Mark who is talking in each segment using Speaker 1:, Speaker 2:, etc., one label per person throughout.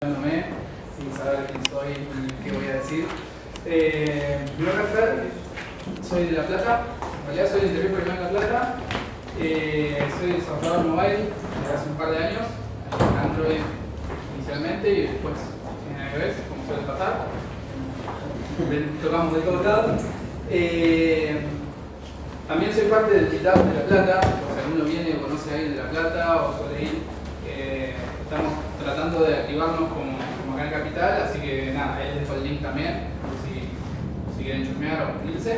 Speaker 1: Sin saber quién soy y qué voy a decir. Mi nombre es Fer, soy de La Plata, en realidad soy del interior pero no de La Plata. Soy desarrollador mobile desde hace un par de años, en Android inicialmente y después en iOS, como suele pasar. Tocamos de todos lados. También soy parte del Meetup de La Plata, o sea, uno viene o conoce a alguien de La Plata o suele ir. Estamos tratando de activarnos como acá en Capital, así que nada, ahí les dejo el link también, si quieren chusmear o unirse.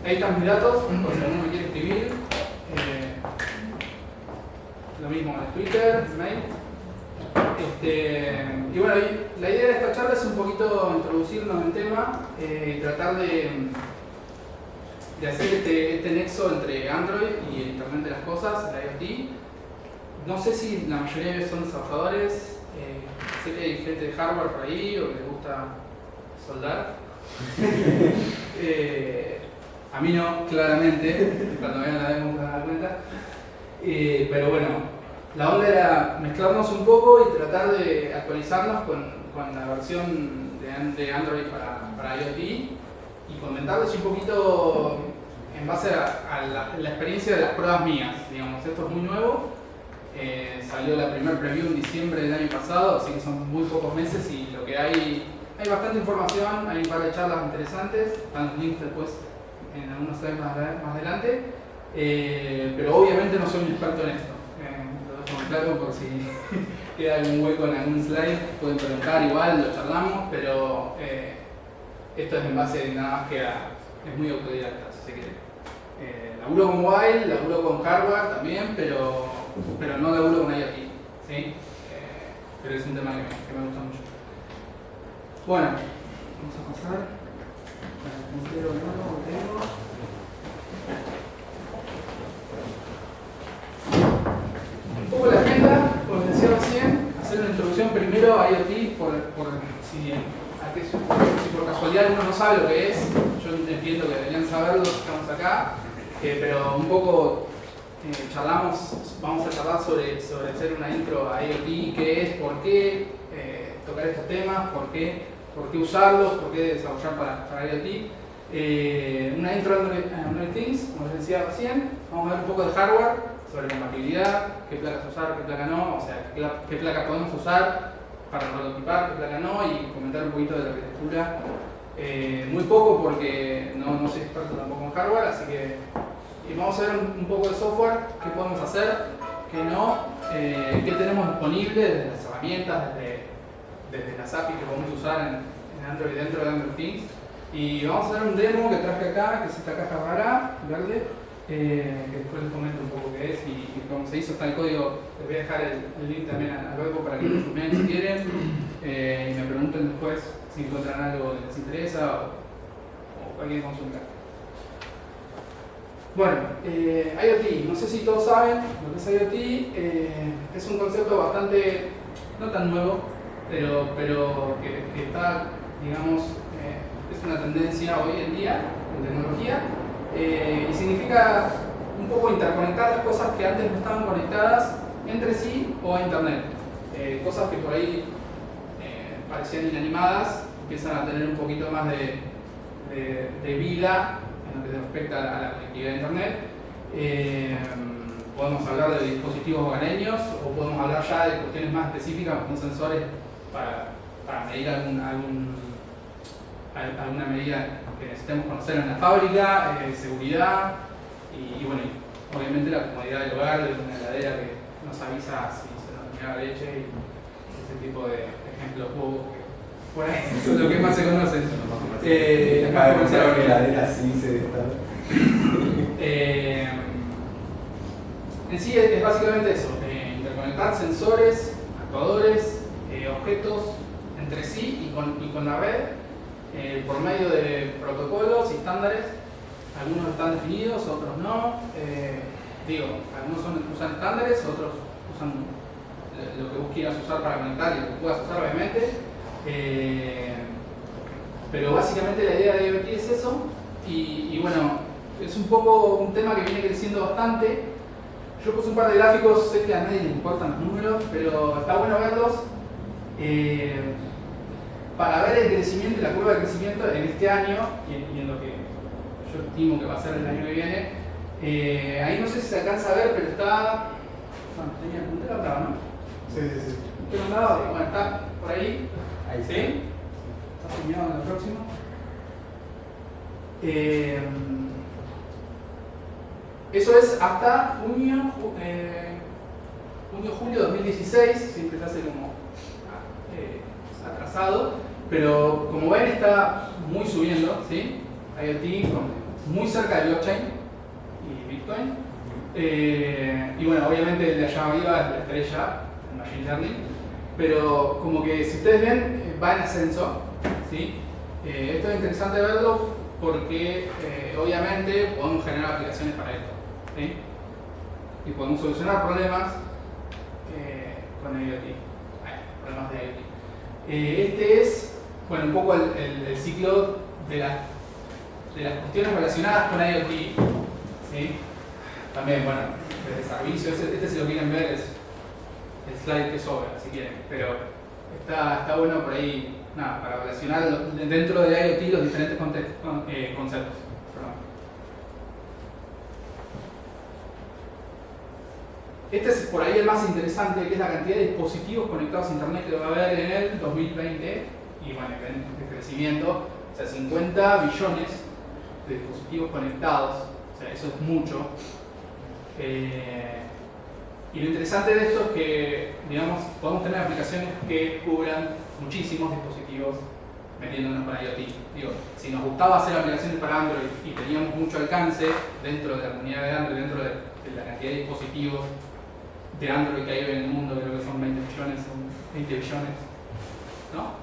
Speaker 1: Ahí están mis datos, por si alguno me quiere escribir. Lo mismo en Twitter, mail. Y bueno, la idea de esta charla es un poquito introducirnos en tema y tratar de hacer este nexo entre Android y el Internet de las Cosas, la IoT. No sé si la mayoría de ellos son desarrolladores, sé que hay gente de hardware por ahí o que les gusta soldar. A mí no, claramente, cuando vean la demo se van a dar cuenta. Pero bueno, la onda era mezclarnos un poco y tratar de actualizarnos con la versión de Android para IoT y comentarles un poquito en base a la experiencia de las pruebas mías. Digamos, esto es muy nuevo. Salió la primer preview en diciembre del año pasado, así que son muy pocos meses y lo que hay bastante información, hay un par de charlas interesantes, están los links después en algunos slides más adelante, pero obviamente no soy un experto en esto, lo dejo muy claro por si queda algún hueco en algún slide, pueden preguntar igual, lo charlamos, pero esto es en base nada más que es muy autodidacta, así que laburo con mobile, laburo con hardware también, pero no laburo con IoT, ¿sí? Pero es un tema que me gusta mucho. Bueno, vamos a pasar al puntero nuevo que tengo. Un poco la agenda, como les decía recién, hacer una introducción primero a IoT si por casualidad uno no sabe lo que es. Yo entiendo que deberían saberlo, estamos acá, pero un poco vamos a charlar sobre hacer una intro a IoT, qué es, por qué tocar estos temas, por qué usarlos, por qué desarrollar para IoT. Una intro a Android Things, como les decía recién. Vamos a ver un poco de hardware, sobre compatibilidad, qué placas usar, qué placa no, o sea, qué placa podemos usar para prototipar, qué placa no, y comentar un poquito de la arquitectura. Muy poco porque no soy experto tampoco en hardware, así que vamos a ver un poco de software, qué podemos hacer, qué no, qué tenemos disponible desde las herramientas, desde las APIs que podemos usar en Android dentro de Android Things. Y vamos a hacer un demo que traje acá, que es esta caja rara, verde, que después les comento un poco qué es y cómo se hizo. Está el código, les voy a dejar el link también al web para que lo chusmeen si quieren. Y me pregunten después si encuentran algo que les interesa o cualquier consulta. Bueno, IoT, no sé si todos saben lo que es IoT, es un concepto bastante, no tan nuevo, pero que está, digamos, es una tendencia hoy en día en tecnología y significa un poco interconectar las cosas que antes no estaban conectadas entre sí o a internet. Cosas que por ahí parecían inanimadas empiezan a tener un poquito más de vida en lo que respecta a la conectividad de internet. Podemos hablar de dispositivos hogareños o podemos hablar ya de cuestiones más específicas como sensores para medir alguna medida que necesitemos conocer en la fábrica, seguridad y bueno, obviamente la comodidad del hogar, de una heladera que nos avisa si se nos termina la leche y ese tipo de ejemplos. Por ahí, eso es lo que más se conoce.
Speaker 2: Acaba de pensar que la heladera sí se está.
Speaker 1: En sí es básicamente eso, interconectar sensores, actuadores, objetos entre sí y con la red por medio de protocolos y estándares. Algunos están definidos, otros no. Algunos usan estándares, otros usan lo que vos quieras usar para conectar y lo que puedas usar obviamente. Pero básicamente la idea de IoT es eso y bueno, es un poco un tema que viene creciendo bastante Yo puse un par de gráficos, sé que a nadie le importan los números, pero está bueno verlos para ver el crecimiento, la curva de crecimiento en este año y en lo que yo estimo que va a ser el año que viene. Ahí no sé si se alcanza a ver, pero está... tenía el puntero acá, ¿no?
Speaker 2: Sí.
Speaker 1: Pero nada, bueno, está por ahí.
Speaker 2: Ahí
Speaker 1: ¿Sí?
Speaker 2: sí.
Speaker 1: Está señalado en el próximo. Eso es hasta junio, julio 2016, siempre se hace como atrasado, pero como ven está muy subiendo, ¿sí? IoT muy cerca del blockchain y Bitcoin. Y bueno, obviamente el de allá arriba es la estrella, el Machine Learning, pero como que si ustedes ven va en ascenso, ¿sí? Esto es interesante verlo porque obviamente podemos generar aplicaciones para esto, ¿sí? Y podemos solucionar problemas con IoT, problemas de IoT. Este es, bueno, un poco el ciclo de las cuestiones relacionadas con IoT, ¿sí? También, bueno, desde servicios, este si lo quieren ver es el slide que sobra, si quieren, pero está bueno por ahí, nada, para relacionar dentro de IoT los diferentes conceptos. Perdón. Este es por ahí el más interesante, que es la cantidad de dispositivos conectados a Internet que va a haber en el 2020, y bueno, de crecimiento, o sea, 50 billones de dispositivos conectados, o sea, eso es mucho. Y lo interesante de esto es que, digamos, podemos tener aplicaciones que cubran muchísimos dispositivos metiéndonos con IoT. Digo, si nos gustaba hacer aplicaciones para Android y teníamos mucho alcance dentro de la comunidad de Android, dentro de la cantidad de dispositivos de Android que hay hoy en el mundo, creo que son 20 millones, son 20 billones, ¿no?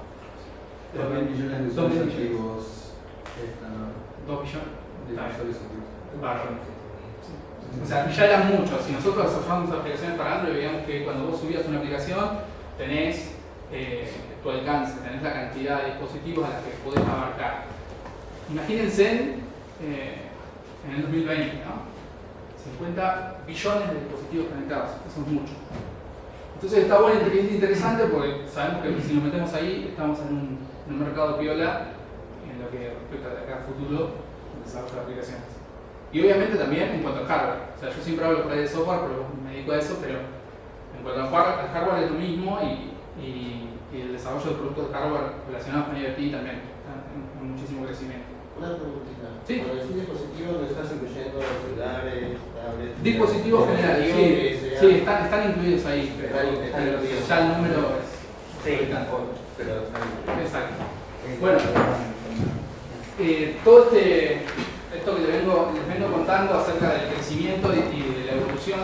Speaker 2: 2 millones de usuarios activos.
Speaker 1: 2 billones
Speaker 2: De usuarios activos.
Speaker 1: O sea, ya eran muchos. Si nosotros desarrollamos aplicaciones para Android, veíamos que cuando vos subías una aplicación, tenés tu alcance, tenés la cantidad de dispositivos a la que podés abarcar. Imagínense en el 2020, ¿no? 50 billones de dispositivos conectados, eso es mucho. Entonces está bueno y es interesante porque sabemos que si nos metemos ahí, estamos en un mercado piola en lo que respecta de acá al futuro del desarrollo de aplicaciones. Y obviamente también en cuanto al hardware. O sea, yo siempre hablo por ahí de software, pero me dedico a eso, pero en cuanto al hardware es lo mismo y el desarrollo de productos de hardware relacionados con IoT también está en muchísimo crecimiento.
Speaker 3: Una preguntita.
Speaker 1: Sí.
Speaker 3: Cuando decís dispositivos, ¿no estás incluyendo celulares, tablets?
Speaker 1: Dispositivos generales, sí, están incluidos ahí, pero ya el número es...
Speaker 3: Sí, pero están incluidos.
Speaker 1: Exacto. Bueno, todo esto que les vengo contando acerca del crecimiento y de la evolución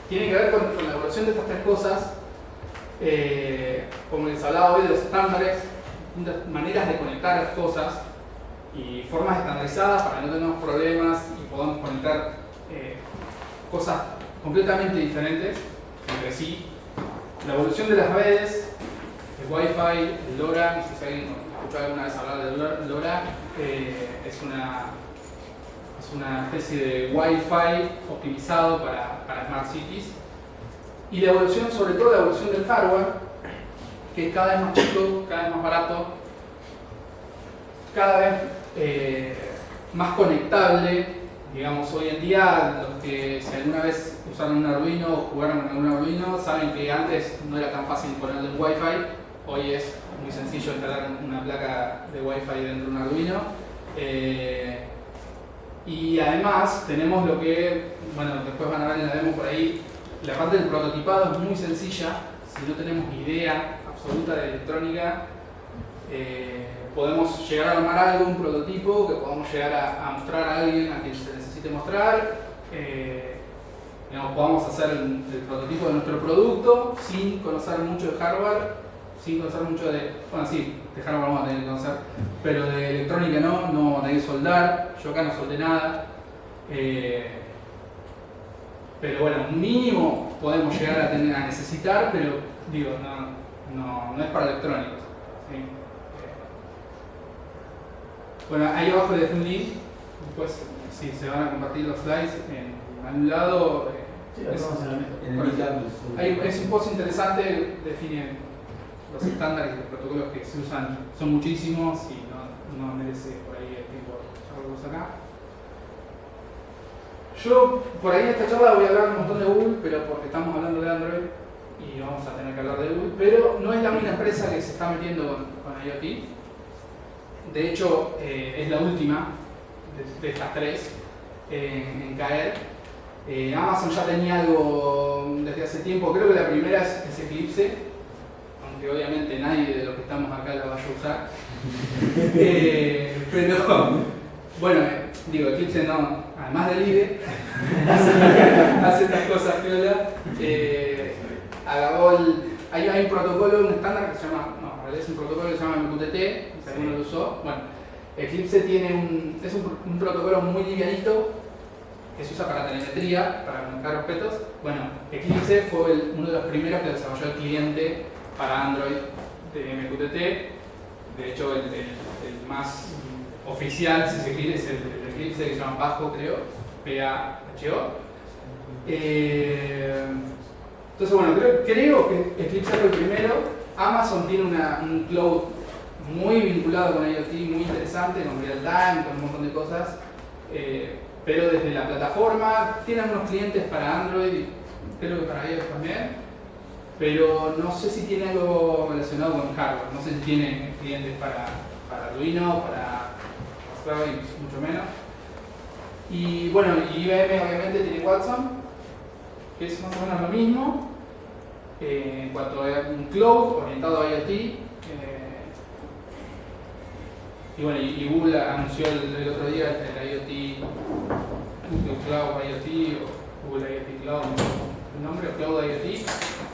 Speaker 1: tiene que ver con la evolución de estas tres cosas, como les hablaba hoy de los estándares, maneras de conectar las cosas y formas estandarizadas para que no tengamos problemas y podamos conectar cosas completamente diferentes entre sí. La evolución de las redes, el Wi-Fi, el LoRa, no sé si alguien escuchó alguna vez hablar del LoRa, es una especie de Wi-Fi optimizado para Smart Cities. Y la evolución, sobre todo la evolución del hardware, que es cada vez más chico, cada vez más barato, cada vez más conectable. Digamos, hoy en día, los que si alguna vez usaron un Arduino o jugaron con algún Arduino, saben que antes no era tan fácil ponerle un Wi-Fi. Hoy es muy sencillo instalar una placa de Wi-Fi dentro de un Arduino. Y además tenemos lo que, bueno, después van a ver en la demo por ahí, la parte del prototipado es muy sencilla. Si no tenemos idea absoluta de electrónica, podemos llegar a armar algo, un prototipo que podamos llegar a mostrar a alguien a quien se necesite mostrar. Digamos, podamos hacer el prototipo de nuestro producto sin conocer mucho de hardware, sin conocer mucho de, bueno, sí, de hardware vamos a tener que conocer, pero de electrónica no vamos a tener que soldar. Yo acá no soldé nada, pero bueno, mínimo podemos llegar a necesitar, pero digo, no es para electrónicos, ¿sí? Bueno, ahí abajo les dejo un link, después sí, se van a compartir los slides en algún lado,
Speaker 4: Sí, lo hacemos en la mesa.
Speaker 2: En el meetup.
Speaker 1: Es un post interesante, define los estándares y los protocolos que se usan, son muchísimos y no merece por ahí el tiempo charlarlos acá. Yo por ahí en esta charla voy a hablar un montón de Google, pero porque estamos hablando de Android y vamos a tener que hablar de Google, pero no es la única empresa que se está metiendo con IoT. De hecho, es la última de estas tres en caer. Amazon ya tenía algo desde hace tiempo, creo que la primera es Eclipse, aunque obviamente nadie de los que estamos acá la vaya a usar. Pero bueno, digo, Eclipse no, además del IDE, hace estas cosas piola. Agarró hay un protocolo, un estándar que se llama, no, en realidad es un protocolo que se llama MQTT, si alguno lo usó. Bueno, Eclipse tiene es un protocolo muy livianito que se usa para telemetría, para conectar objetos. Bueno, Eclipse fue uno de los primeros que desarrolló el cliente para Android de MQTT. De hecho, el más oficial, si se quiere, es el Eclipse que se llama PAHO, creo, PAHO. Entonces, bueno, creo que Eclipse fue el primero. Amazon tiene un cloud muy vinculado con IoT, muy interesante, con real time, con un montón de cosas. Pero desde la plataforma, tienen unos clientes para Android, creo que para iOS también, pero no sé si tiene algo relacionado con hardware, no sé si tiene clientes para Arduino, para Raspberry, mucho menos. Y bueno, IBM obviamente tiene Watson, que es más o menos lo mismo, en cuanto a un cloud orientado a IoT. Y bueno, y Google anunció el otro día el IoT, Google Cloud IoT o Google IoT Cloud, el nombre, Cloud IoT,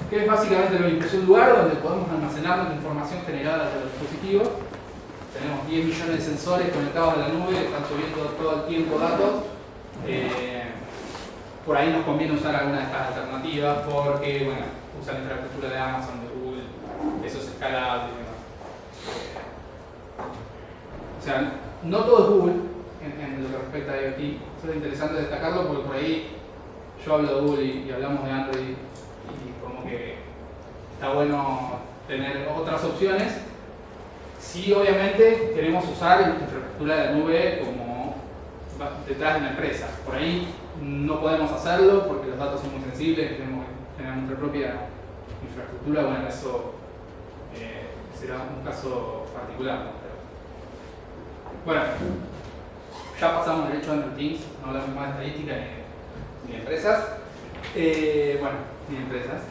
Speaker 1: que es básicamente lo mismo, es un lugar donde podemos almacenar la información generada de los dispositivos. Tenemos 10 millones de sensores conectados a la nube, que están subiendo todo el tiempo datos. Por ahí nos conviene usar alguna de estas alternativas porque, bueno, usan la infraestructura de Amazon, de Google, eso es escalable y demás. O sea, no todo es Google en lo que respecta a IoT. Eso es interesante destacarlo porque por ahí yo hablo de Google y hablamos de Android y como que está bueno tener otras opciones. Sí, obviamente queremos usar la infraestructura de la nube como detrás de una empresa. Por ahí no podemos hacerlo porque los datos son muy sensibles, tenemos que tener nuestra propia infraestructura. Bueno, eso será un caso particular, ¿no? Bueno, ya pasamos derecho a Android Teams, no hablamos más de estadística ni de empresas. Bueno, ni de empresas.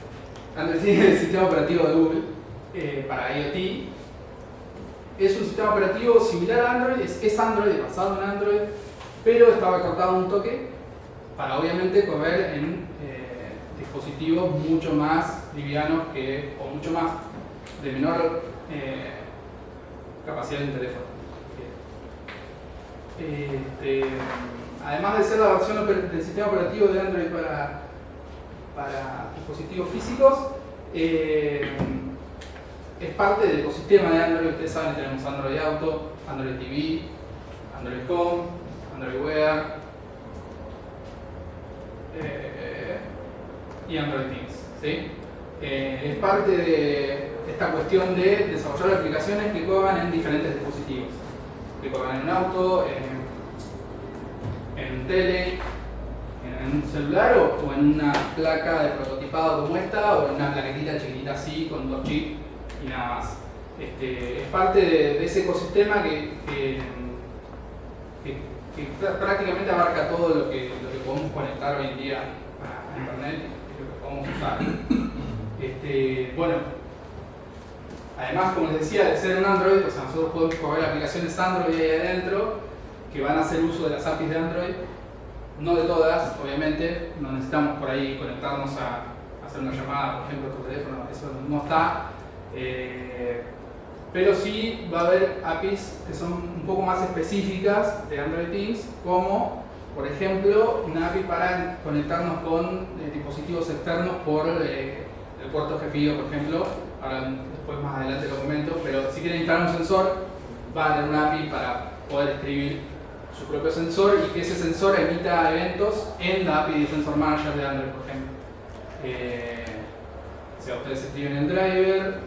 Speaker 1: Android Teams es el sistema operativo de Google para IoT. Es un sistema operativo similar a Android, es Android, basado en Android, pero estaba cortado un toque para obviamente correr en dispositivos mucho más livianos o mucho más de menor capacidad de un teléfono. Además de ser la versión del sistema operativo de Android para dispositivos físicos, es parte del ecosistema de Android. Ustedes saben que tenemos Android Auto, Android TV, Android Home, Android Wear y Android Things, ¿sí? Es parte de esta cuestión de desarrollar aplicaciones que corran en diferentes dispositivos, que corran en un auto, en un tele, en un celular o en una placa de prototipado como esta, o en una plaquetita chiquitita así con 2 chips y nada más. Es parte de ese ecosistema que prácticamente abarca todo lo que podemos conectar hoy en día a internet y lo que podemos usar. Bueno, además, como les decía, de ser un Android, o sea, nosotros podemos correr aplicaciones Android ahí adentro que van a hacer uso de las APIs de Android, no de todas, obviamente. No necesitamos por ahí conectarnos a hacer una llamada, por ejemplo, por teléfono, eso no está. Pero sí va a haber APIs que son un poco más específicas de Android Teams, como por ejemplo una API para conectarnos con dispositivos externos por el puerto GPIO, por ejemplo. Ahora después más adelante lo comento, pero si quieren instalar un sensor, va a tener una API para poder escribir su propio sensor y que ese sensor emita eventos en la API de Sensor Manager de Android, por ejemplo. O sea, ustedes escriben el driver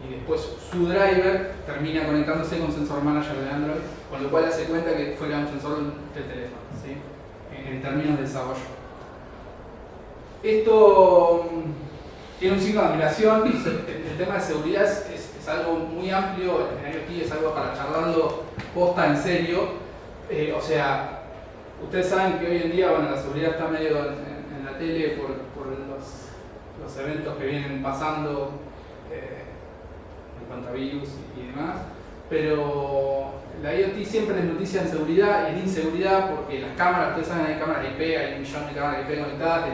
Speaker 1: y después su driver termina conectándose con Sensor Manager de Android, con lo cual hace cuenta que fuera un sensor del teléfono, ¿sí? En términos de desarrollo. Esto tiene un signo de admiración. El tema de seguridad es algo muy amplio, en IoT es algo para charlarlo posta en serio. O sea, ustedes saben que hoy en día, bueno, la seguridad está medio en la tele por los eventos que vienen pasando en cuanto a virus y demás, pero la IoT siempre es noticia en seguridad y en inseguridad porque las cámaras, ustedes saben, hay cámaras IP, hay 1 millón de cámaras IP conectadas,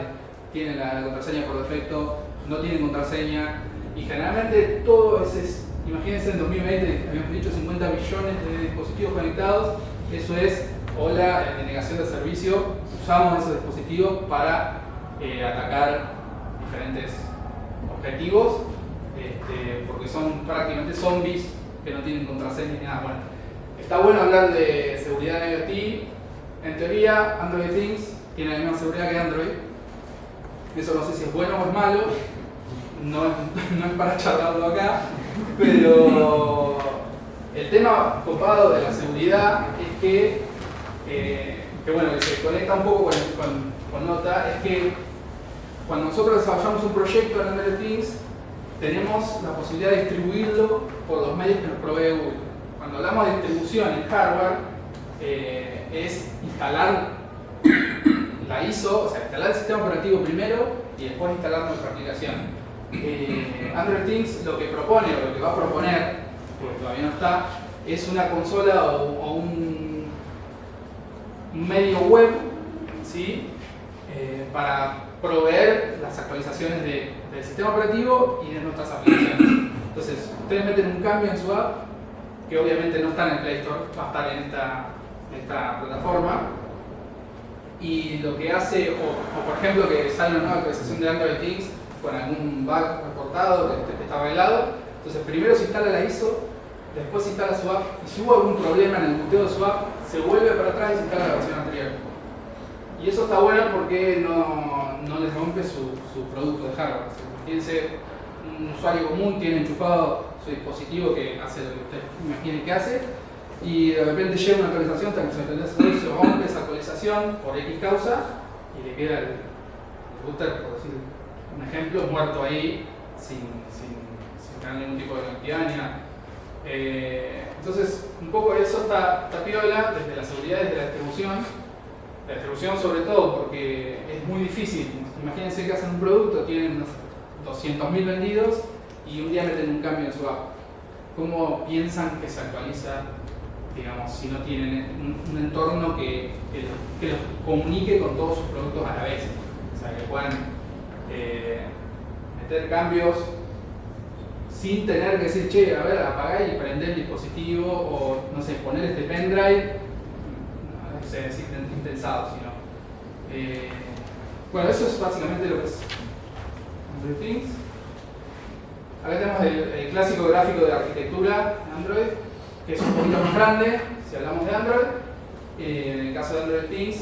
Speaker 1: tienen la contraseña por defecto, no tienen contraseña y generalmente todo es, imagínense en 2020, habíamos dicho 50 millones de dispositivos conectados, eso es hola, denegación de servicio, usamos esos dispositivos para atacar diferentes objetivos, porque son prácticamente zombies que no tienen contraseña ni nada. Bueno, está bueno hablar de seguridad en IoT. En teoría, Android Things tiene la misma seguridad que Android. Eso no sé si es bueno o es malo, no es para charlarlo acá, pero el tema copado de la seguridad es que bueno, que se conecta un poco con Nota, es que cuando nosotros desarrollamos un proyecto en Android Things, tenemos la posibilidad de distribuirlo por los medios que nos provee Google. Cuando hablamos de distribución en hardware, es instalar la ISO, o sea, instalar el sistema operativo primero y después instalar nuestra aplicación. Android Things lo que propone, o lo que va a proponer, porque todavía no está, es una consola o un medio web, ¿sí? Para proveer las actualizaciones del sistema operativo y de nuestras aplicaciones. Entonces, ustedes meten un cambio en su app, que obviamente no está en el Play Store, va a estar en esta plataforma, y lo que hace, o por ejemplo que sale una nueva actualización de Android Things con algún bug reportado que está arreglado, entonces primero se instala la ISO, después se instala su app, y si hubo algún problema en el booteo de su app, se vuelve para atrás y se instala la versión anterior. Y eso está bueno porque no les rompe su producto de hardware. Imagínense, un usuario común tiene enchufado su dispositivo que hace lo que usted imagine que hace, y de repente llega una actualización, hasta que se rompe esa actualización por X causa y le queda el router, por decir un ejemplo, muerto ahí sin tener ningún tipo de conectividad ni nada. Entonces, un poco eso está piola desde la seguridad, desde la distribución. La distribución sobre todo porque es muy difícil. Imagínense que hacen un producto, tienen unos 200.000 vendidos y un día meten un cambio en su app. ¿Cómo piensan que se actualiza, digamos, si no tienen un entorno que los comunique con todos sus productos a la vez? O sea, que puedan meter cambios sin tener que decir, che, a ver, apagar y prender el dispositivo, o no sé, poner este pendrive, no sé decir impensado, sino. Bueno, eso es básicamente lo que es Android Things. Acá tenemos el clásico gráfico de arquitectura de Android, que es un poquito más grande si hablamos de Android. En el caso de Android Things,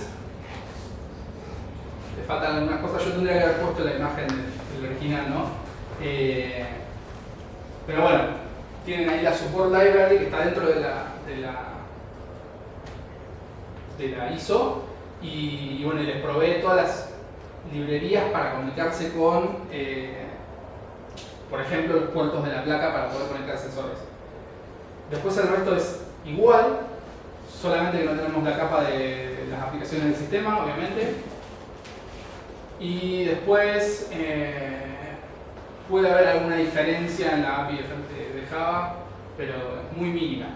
Speaker 1: le faltan algunas cosas. Yo tendría que haber puesto la imagen del original, ¿no? Pero bueno, tienen ahí la support library que está dentro de la ISO y bueno, les provee todas las librerías para comunicarse con, por ejemplo, los puertos de la placa para poder conectar sensores. Después el resto es igual, solamente que no tenemos la capa de las aplicaciones del sistema, obviamente. Y después puede haber alguna diferencia en la API de Java, pero es muy mínima.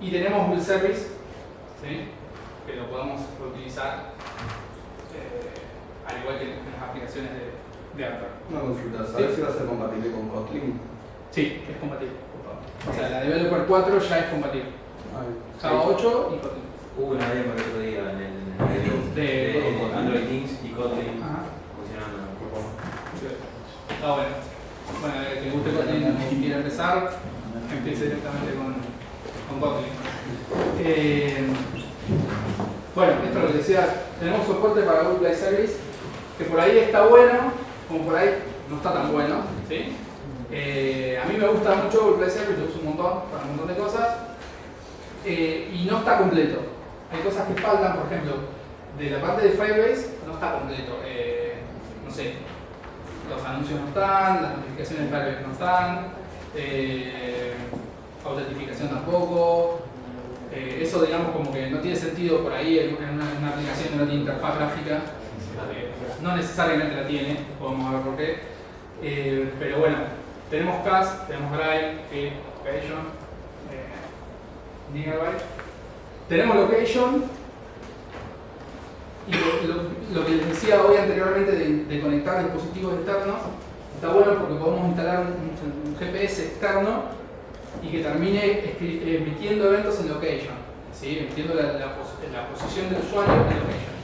Speaker 1: Y tenemos Build Service, ¿sí? Que lo podemos reutilizar al igual que en las aplicaciones de Android.
Speaker 2: Una consulta, ¿sabes si va a ser compatible con Kotlin?
Speaker 1: Sí, es compatible. O sea, la Developer 4 ya es compatible. Java 8 y Kotlin.
Speaker 4: Hubo una demo el otro día en el de Android Things y Kotlin funcionando.
Speaker 1: Está bueno. Bueno, el que guste Kotlin y quiera empezar, empiece directamente con Kotlin. Bueno, esto es lo que decía, tenemos soporte para Google Play Service. que por ahí está bueno, como por ahí no está tan bueno, ¿sí? A mí me gusta mucho Google Play Service, lo uso un montón para un montón de cosas, y no está completo. Hay cosas que faltan, por ejemplo, de la parte de Firebase no está completo. No sé, los anuncios no están, las notificaciones de Firebase no están, autentificación tampoco. Eso, digamos, como que no tiene sentido por ahí en una aplicación que no tiene interfaz gráfica. No necesariamente la tiene, podemos ver por qué. Pero bueno, tenemos Cast, tenemos Drive, Feed, Location, Nearby. Tenemos Location. Y lo que les decía hoy anteriormente de conectar dispositivos externos, está bueno porque podemos instalar un GPS externo y que termine emitiendo eventos en Location, ¿sí? Emitiendo la posición del usuario en Location.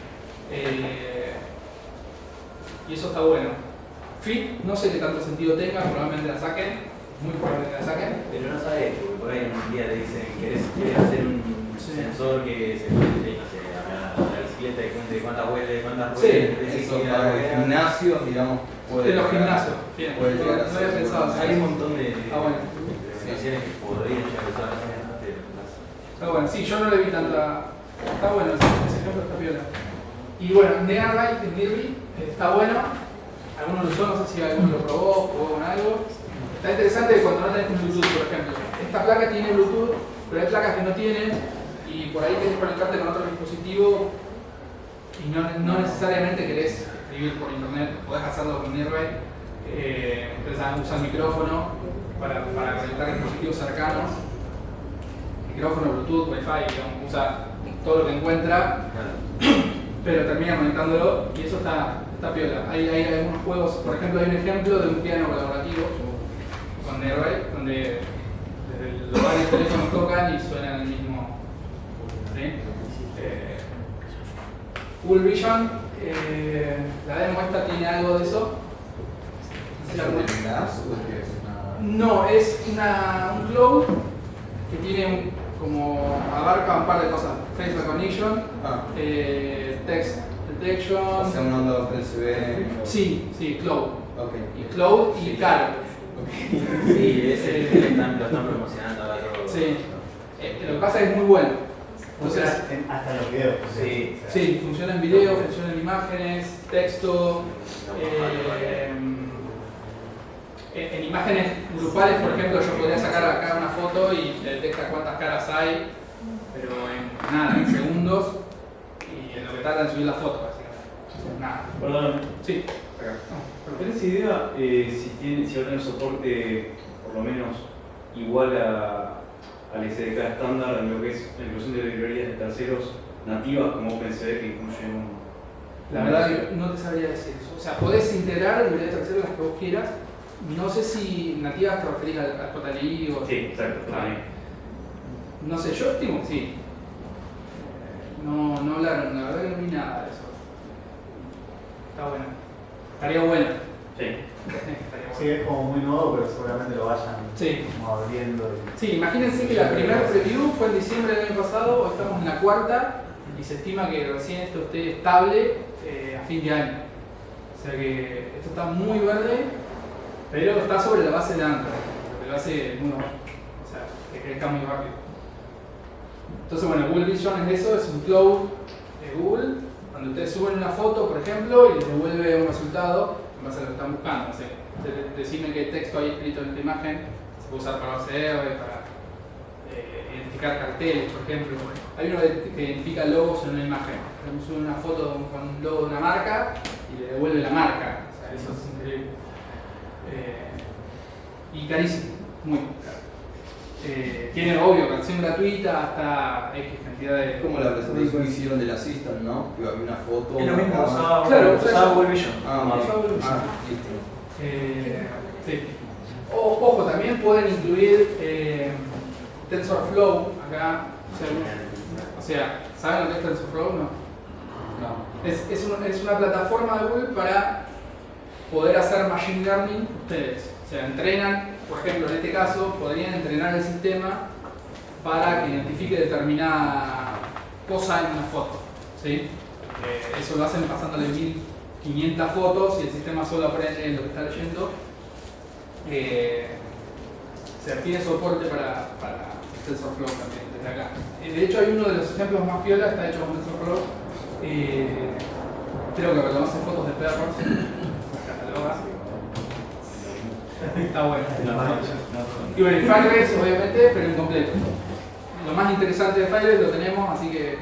Speaker 1: Y eso está bueno. Feed, no sé qué tanto sentido tenga, probablemente la saquen, muy probablemente la saquen.
Speaker 4: Pero no sabes, porque por ahí un día te dicen, ¿querés hacer un sensor que se cuente, no sé, a la bicicleta que cuente cuántas huele, cuántas
Speaker 1: Sí,
Speaker 2: eso para el gimnasio, digamos, puede
Speaker 1: En los
Speaker 2: llegar a-
Speaker 1: gimnasios, bien.
Speaker 2: puede llegar a
Speaker 1: No
Speaker 2: ser.
Speaker 1: había pensado
Speaker 4: Hay
Speaker 1: así.
Speaker 4: un montón de
Speaker 1: Bueno.
Speaker 4: situaciones que podrían llegar a usar.
Speaker 1: Está bueno, sí, yo no le vi tanta. Está bueno, ese ejemplo está piola. Y bueno, Nearby está bueno. Algunos lo usó, no sé si alguno lo probó, jugó con algo. Está interesante cuando no tenés un Bluetooth, por ejemplo. Esta placa tiene Bluetooth, pero hay placas que no tienen, y por ahí querés conectarte con otro dispositivo y no necesariamente querés escribir por internet, podés hacerlo con Nearby. Entonces usa el micrófono para conectar dispositivos cercanos. Micrófono, Bluetooth, Wi-Fi, digamos, usa todo lo que encuentra, pero termina conectándolo y eso está piola. Hay algunos juegos, por ejemplo, hay un ejemplo de un piano colaborativo con Nearby, donde desde los varios teléfonos tocan y suenan el mismo. ¿Sí? Google Vision, la demo esta tiene algo de eso.
Speaker 2: ¿Es un enlace o es que es una-
Speaker 1: No, es un cloud que tiene como abarca un par de cosas: face recognition, text detection.
Speaker 2: O sea, un onda OpenCV.
Speaker 1: Sí, cloud.
Speaker 2: Ok.
Speaker 1: Y cloud y
Speaker 4: Sí.
Speaker 1: caro.
Speaker 4: Sí, ese lo están promocionando ahora todo.
Speaker 1: Sí. Lo que pasa es que es muy bueno. Entonces,
Speaker 5: Hasta en los videos.
Speaker 4: Sí.
Speaker 1: sí, funciona en video, funciona en imágenes, texto. En imágenes grupales, por ejemplo, yo podría sacar acá una foto y detecta cuántas caras hay, pero en nada, en segundos, y en lo que tarda en subir la foto, básicamente. Nada.
Speaker 6: Perdón,
Speaker 1: Sí.
Speaker 6: ¿tenés idea si va a tener soporte por lo menos igual al SDK estándar en lo que es la inclusión de librerías de terceros nativas como OpenCV que incluyen un...
Speaker 1: La verdad que no te sabría decir eso. O sea, podés integrar librerías terceras las que vos quieras. No sé si nativas te referís al JLI o...
Speaker 6: Sí, exacto.
Speaker 1: No sé, yo estimo que sí. No hablaron, la verdad que no vi nada de eso. Está bueno. Estaría bueno.
Speaker 6: Sí.
Speaker 1: Estaría
Speaker 5: Sí,
Speaker 1: bueno.
Speaker 5: es como muy nuevo, pero seguramente lo vayan
Speaker 1: Sí.
Speaker 5: como abriendo.
Speaker 1: Sí, imagínense que la primera review fue en diciembre del año pasado, hoy estamos en la cuarta y se estima que recién esto esté estable a fin de año. O sea que esto está muy verde, pero está sobre la base de Android, lo que lo hace muy bueno. O sea, que crezca muy rápido. Entonces, bueno, Google Vision es eso, es un cloud de Google, donde ustedes suben una foto, por ejemplo, y les devuelve un resultado en base a lo que están buscando. No sé, decime qué texto hay escrito en esta imagen, se puede usar para OCR, para identificar carteles, por ejemplo. Hay uno que identifica logos en una imagen. Sube una foto con un logo de una marca y le devuelve la marca. O sea, eso es increíble. Y carísimo, muy caro. Tiene, obvio, versión gratuita hasta X cantidad de...
Speaker 2: Es como la presentación que hicieron del Assistant, ¿no? Que había una foto.
Speaker 4: Es lo mismo,
Speaker 2: una
Speaker 4: usaba
Speaker 1: Claro,
Speaker 4: Google Vision.
Speaker 2: ok.
Speaker 1: usaba Google Vision.
Speaker 2: Listo.
Speaker 1: Sí. Ojo, también pueden incluir TensorFlow acá. O sea, ¿saben lo que es TensorFlow? No. Es una plataforma de Google para poder hacer machine learning ustedes. O sea, entrenan, por ejemplo, en este caso, podrían entrenar el sistema para que identifique determinada cosa en una foto. ¿Sí? Eso lo hacen pasándole 1000 500 fotos y el sistema solo aprende lo que está leyendo. Se tiene soporte para TensorFlow también desde acá. De hecho, hay uno de los ejemplos más piola, está hecho con TensorFlow. Creo que reconoce fotos de perros. Cataloga. Está bueno. Y bueno, Firebase obviamente, pero incompleto. Lo más interesante de Firebase lo tenemos, así que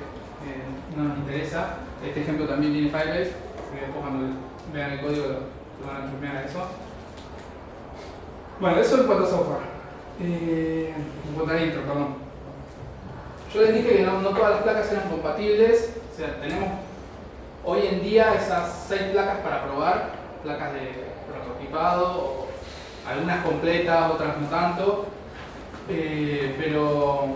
Speaker 1: no nos interesa. Este ejemplo también tiene Firebase, así que después cuando vean el código lo van a chusmear a eso. Bueno, eso en cuanto a software. En cuanto a intro, perdón. Yo les dije que no todas las placas eran compatibles, o sea, tenemos hoy en día esas 6 placas para probar, placas de prototipado, o algunas completas, otras no tanto, pero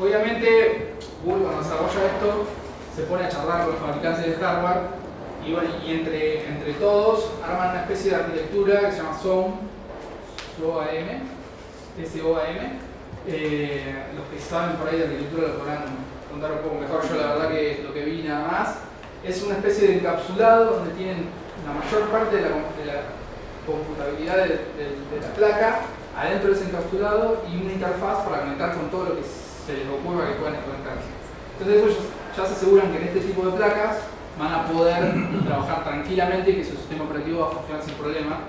Speaker 1: obviamente Google cuando desarrolla esto se pone a charlar con los fabricantes de hardware y, bueno, y entre todos arman una especie de arquitectura que se llama SOAM. Los que saben por ahí de arquitectura lo podrán contar un poco mejor. Yo la verdad que lo que vi nada más es una especie de encapsulado donde tienen la mayor parte de la computabilidad de la placa adentro de ese encapsulado y una interfaz para conectar con todo lo que se les ocurra que puedan conectarse. Entonces ellos ya se aseguran que en este tipo de placas van a poder trabajar tranquilamente y que su sistema operativo va a funcionar sin problema.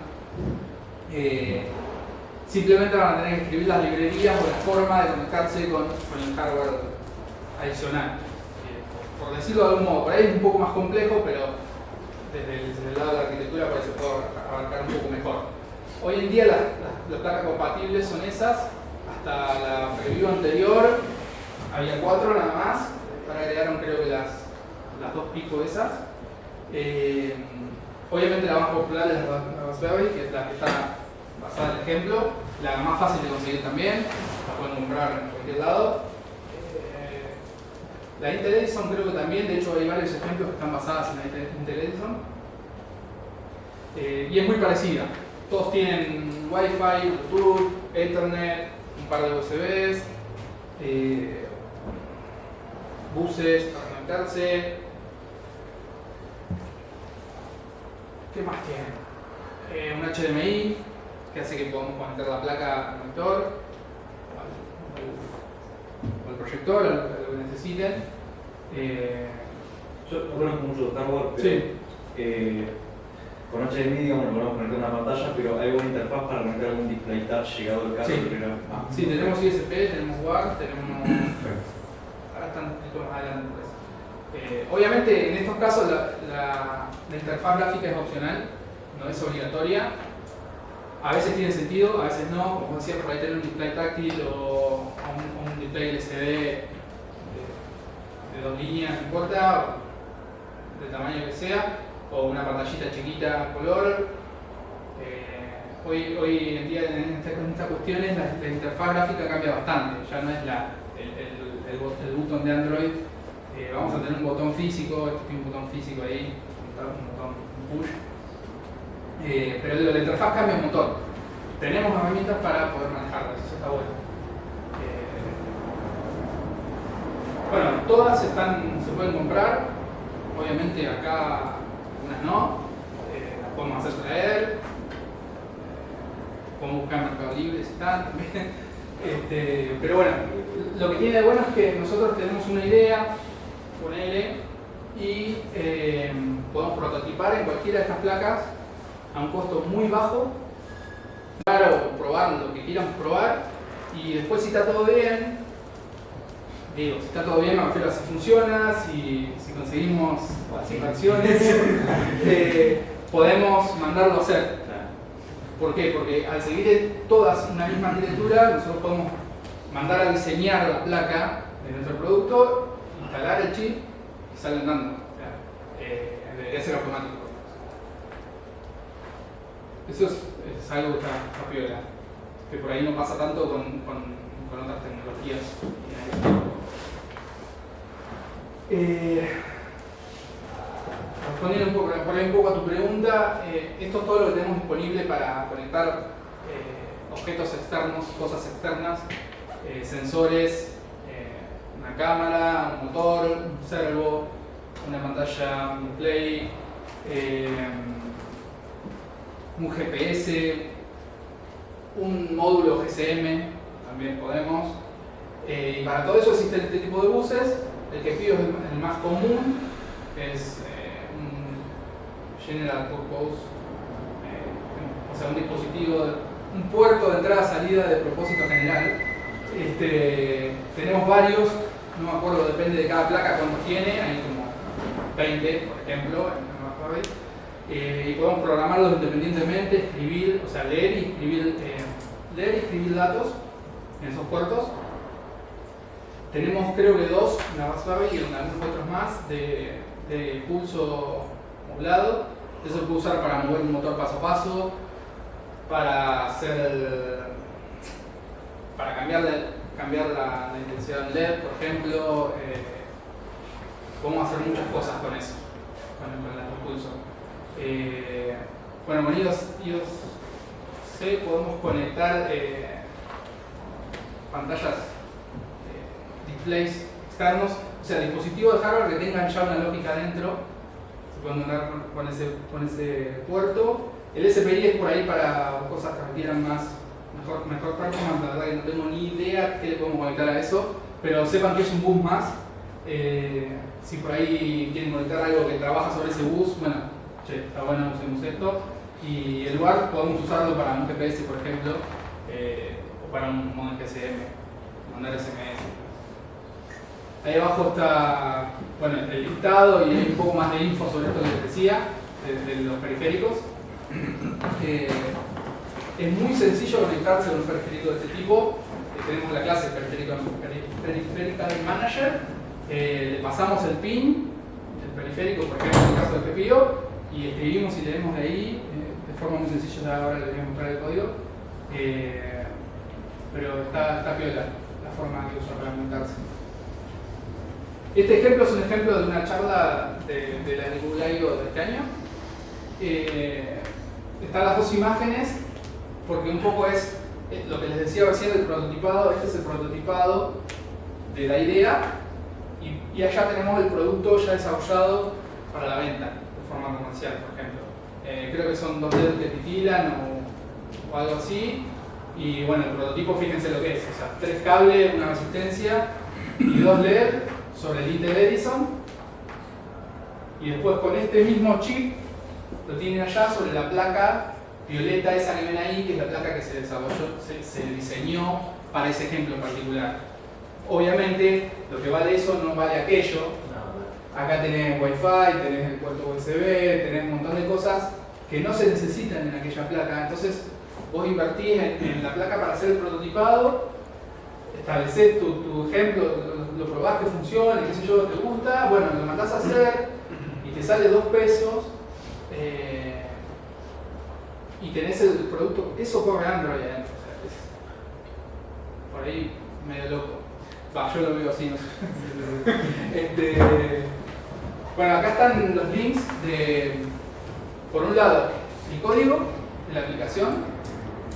Speaker 1: Simplemente van a tener que escribir las librerías o la forma de conectarse con el hardware adicional. Por decirlo de algún modo, por ahí es un poco más complejo, pero desde el lado de la arquitectura por ahí se puede abarcar un poco mejor. Hoy en día las placas compatibles son esas. Hasta la preview anterior había 4 nada más. Ahora agregaron creo que las 2 pico esas. Obviamente la más popular es la Raspberry, que es la que está basada en el ejemplo, la más fácil de conseguir también, la pueden comprar en cualquier lado. La Intel Edison creo que también, de hecho hay varios ejemplos que están basadas en la Intel Edison. Y es muy parecida. Todos tienen Wi-Fi, Bluetooth, Ethernet, un par de USBs, buses para conectarse. ¿Qué más tienen? Un HDMI que hace que podamos conectar la placa al monitor o al proyector, a lo que necesiten.
Speaker 6: Yo no conozco mucho de hardware, pero
Speaker 1: Sí.
Speaker 6: Con HDMI digamos, lo podemos conectar a una pantalla, pero hay alguna interfaz para conectar algún display touch llegado al caso.
Speaker 1: Sí. Sí, tenemos ISP, tenemos WAR, tenemos... Ahora están un poquito más adelante. Pues. Obviamente en estos casos la interfaz gráfica es opcional, no es obligatoria. A veces tiene sentido, a veces no. Como decía, por ahí tener un display táctil o un display LCD de 2 líneas, no importa, del tamaño que sea, o una pantallita chiquita color. Hoy en día en estas cuestiones la interfaz gráfica cambia bastante, ya no es el botón de Android. Vamos a tener un botón físico, este tiene un botón físico ahí, un botón push. Pero la interfaz cambia un montón. Tenemos herramientas para poder manejarlas, eso está bueno. Bueno, todas se pueden comprar. Obviamente acá unas no, las podemos hacer traer. Podemos buscar en Mercado Libre si están también. Pero bueno, lo que tiene de bueno es que nosotros tenemos una idea, ponele, y podemos prototipar en cualquiera de estas placas a un costo muy bajo, claro, probar lo que quieran probar, y después si está todo bien, si está todo bien me refiero a si funciona, si conseguimos las inversiones, podemos mandarlo a hacer. ¿Por qué? Porque al seguir todas una misma arquitectura, nosotros podemos mandar a diseñar la placa de nuestro producto, instalar el chip y sale andando. Debería ser automático. Eso es algo que está piola, que por ahí no pasa tanto con otras tecnologías. Respondiendo un poco a tu pregunta, esto es todo lo que tenemos disponible para conectar objetos externos, cosas externas, sensores, una cámara, un motor, un servo, una pantalla, un display, un GPS, un módulo GSM, también podemos. Y para todo eso existe este tipo de buses. El que pido es el más común, es un General Purpose, o sea, un dispositivo, un puerto de entrada-salida de propósito general. Tenemos varios, no me acuerdo, depende de cada placa cuántos tiene, hay como 20, por ejemplo, en el Raspberry. Y podemos programarlos independientemente, escribir, o sea, leer y escribir datos en esos puertos. Tenemos creo que dos en la Raspberry y en algunos otros más de pulso modulado. Eso se puede usar para mover un motor paso a paso, para cambiar la intensidad del LED, por ejemplo. Podemos hacer muchas cosas con eso, con el pulso. Bueno, con iOS podemos conectar pantallas, displays externos, o sea, dispositivos de hardware que tengan ya una lógica dentro. Se pueden mandar con ese puerto. El SPI es por ahí para cosas que requieran mejor performance. La verdad que no tengo ni idea qué le podemos conectar a eso, pero sepan que es un bus más. Si por ahí quieren conectar algo que trabaja sobre ese bus, bueno, está bueno, usemos esto. Y el lugar podemos usarlo para un GPS, por ejemplo, o para un modem GSM, mandar SMS. Ahí abajo está, bueno, el listado y hay un poco más de info sobre esto que les decía, de los periféricos. Es muy sencillo conectarse con un periférico de este tipo. Tenemos la clase Peripheral Manager. Le pasamos el pin del periférico, por ejemplo en el caso del Pepillo, y escribimos y leemos de ahí de forma muy sencilla. Ahora les voy a mostrar el código, pero está piola la forma que usa para conectarse. Este ejemplo es un ejemplo de una charla de la Google I/O de este año. Están las dos imágenes porque un poco es lo que les decía recién del prototipado. Este es el prototipado de la idea y allá tenemos el producto ya desarrollado para la venta de forma comercial, por ejemplo. Creo que son 2 LEDs que titilan o algo así. Y bueno, el prototipo, fíjense lo que es, o sea, 3 cables, una resistencia y 2 LED sobre el Intel Edison. Y después con este mismo chip lo tienen allá sobre la placa violeta esa que ven ahí, que es la placa que se desarrolló, se diseñó para ese ejemplo en particular. Obviamente lo que vale eso no vale aquello. Acá tenés Wi-Fi, tenés el puerto USB, tenés un montón de cosas que no se necesitan en aquella placa. Entonces vos invertís en la placa para hacer el prototipado, establecés tu ejemplo, lo probás que funciona, qué sé yo, te gusta, bueno, lo mandás a hacer y te sale 2 pesos. Y tenés el producto, eso corre Android adentro, o sea, es por ahí medio loco. Yo lo veo así, no sé. Bueno, acá están los links por un lado, el código de la aplicación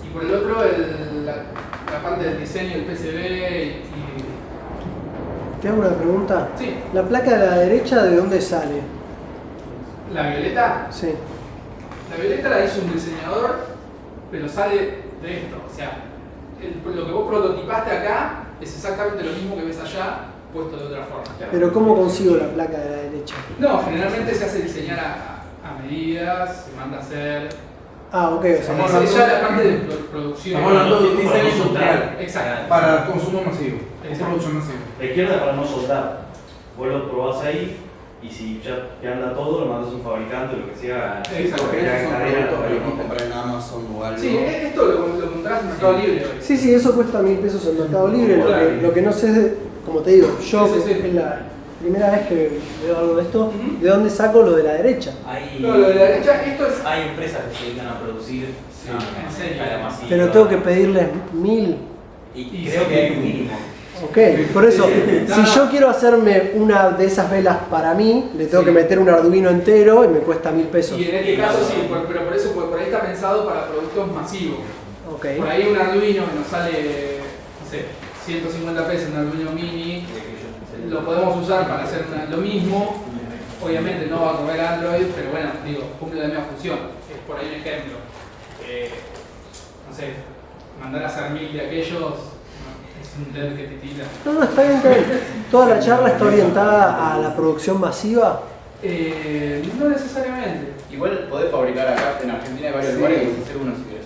Speaker 1: y por el otro la parte del diseño del PCB
Speaker 7: Te hago una pregunta.
Speaker 1: Sí.
Speaker 7: ¿La placa de la derecha de dónde sale?
Speaker 1: ¿La violeta?
Speaker 7: Sí.
Speaker 1: La violeta la hizo un diseñador, pero sale de esto. O sea, lo que vos prototipaste acá es exactamente lo mismo que ves allá, puesto de otra forma.
Speaker 7: Pero ¿cómo consigo la placa de la derecha?
Speaker 1: No, generalmente se hace diseñar a medidas, se manda a hacer.
Speaker 7: Ah, ok. O sea,
Speaker 1: Esa es ya la parte de producción.
Speaker 2: Estamos hablando de diseño industrial.
Speaker 1: Exacto.
Speaker 2: Para consumo masivo. Es
Speaker 1: Exacto.
Speaker 2: producción masiva.
Speaker 6: La izquierda para no soldar. Vos lo probás ahí y si ya te anda todo, lo mandas a un fabricante o lo que sea.
Speaker 1: Exacto.
Speaker 2: Porque
Speaker 6: Ya
Speaker 2: esos son
Speaker 6: cadena,
Speaker 2: productos que
Speaker 6: pero
Speaker 2: lo
Speaker 6: no.
Speaker 2: comprar en Amazon o algo.
Speaker 1: Sí, esto lo encontrás en Mercado Libre hoy.
Speaker 7: sí, sí, eso cuesta 1000 pesos en Mercado Libre.
Speaker 1: Claro.
Speaker 7: Lo que no sé es, como te digo, yo
Speaker 1: Sí, sí,
Speaker 7: que
Speaker 1: sí.
Speaker 7: es la primera vez que veo algo de esto,
Speaker 1: Ujú.
Speaker 7: ¿de dónde saco lo de la derecha?
Speaker 1: No, lo de la derecha, esto es.
Speaker 4: Hay empresas que se dedican a producir
Speaker 1: en serio.
Speaker 4: escala masiva.
Speaker 7: Pero tengo que pedirles 1000.
Speaker 4: Y creo que hay un mínimo.
Speaker 7: Ok, por eso,
Speaker 1: No,
Speaker 7: si
Speaker 1: no.
Speaker 7: yo quiero hacerme una de esas velas para mí, le tengo
Speaker 1: Sí.
Speaker 7: que meter un Arduino entero y me cuesta 1000 pesos.
Speaker 1: Y en este caso sí, pero por eso, porque por ahí está pensado para productos masivos.
Speaker 7: Ok.
Speaker 1: Por ahí un Arduino que nos sale, no sé, 150 pesos, un Arduino mini, lo podemos usar para hacer lo mismo. obviamente no va a correr Android, pero bueno, digo, cumple la misma función. Es por ahí un ejemplo. No sé, mandar a hacer 1000 de aquellos es un dev que te tira.
Speaker 7: No, está bien, está bien. ¿Toda la charla está orientada a la producción masiva?
Speaker 1: No necesariamente.
Speaker 2: Igual podés fabricar acá en Argentina hay varios lugares que puedes hacer uno si querés.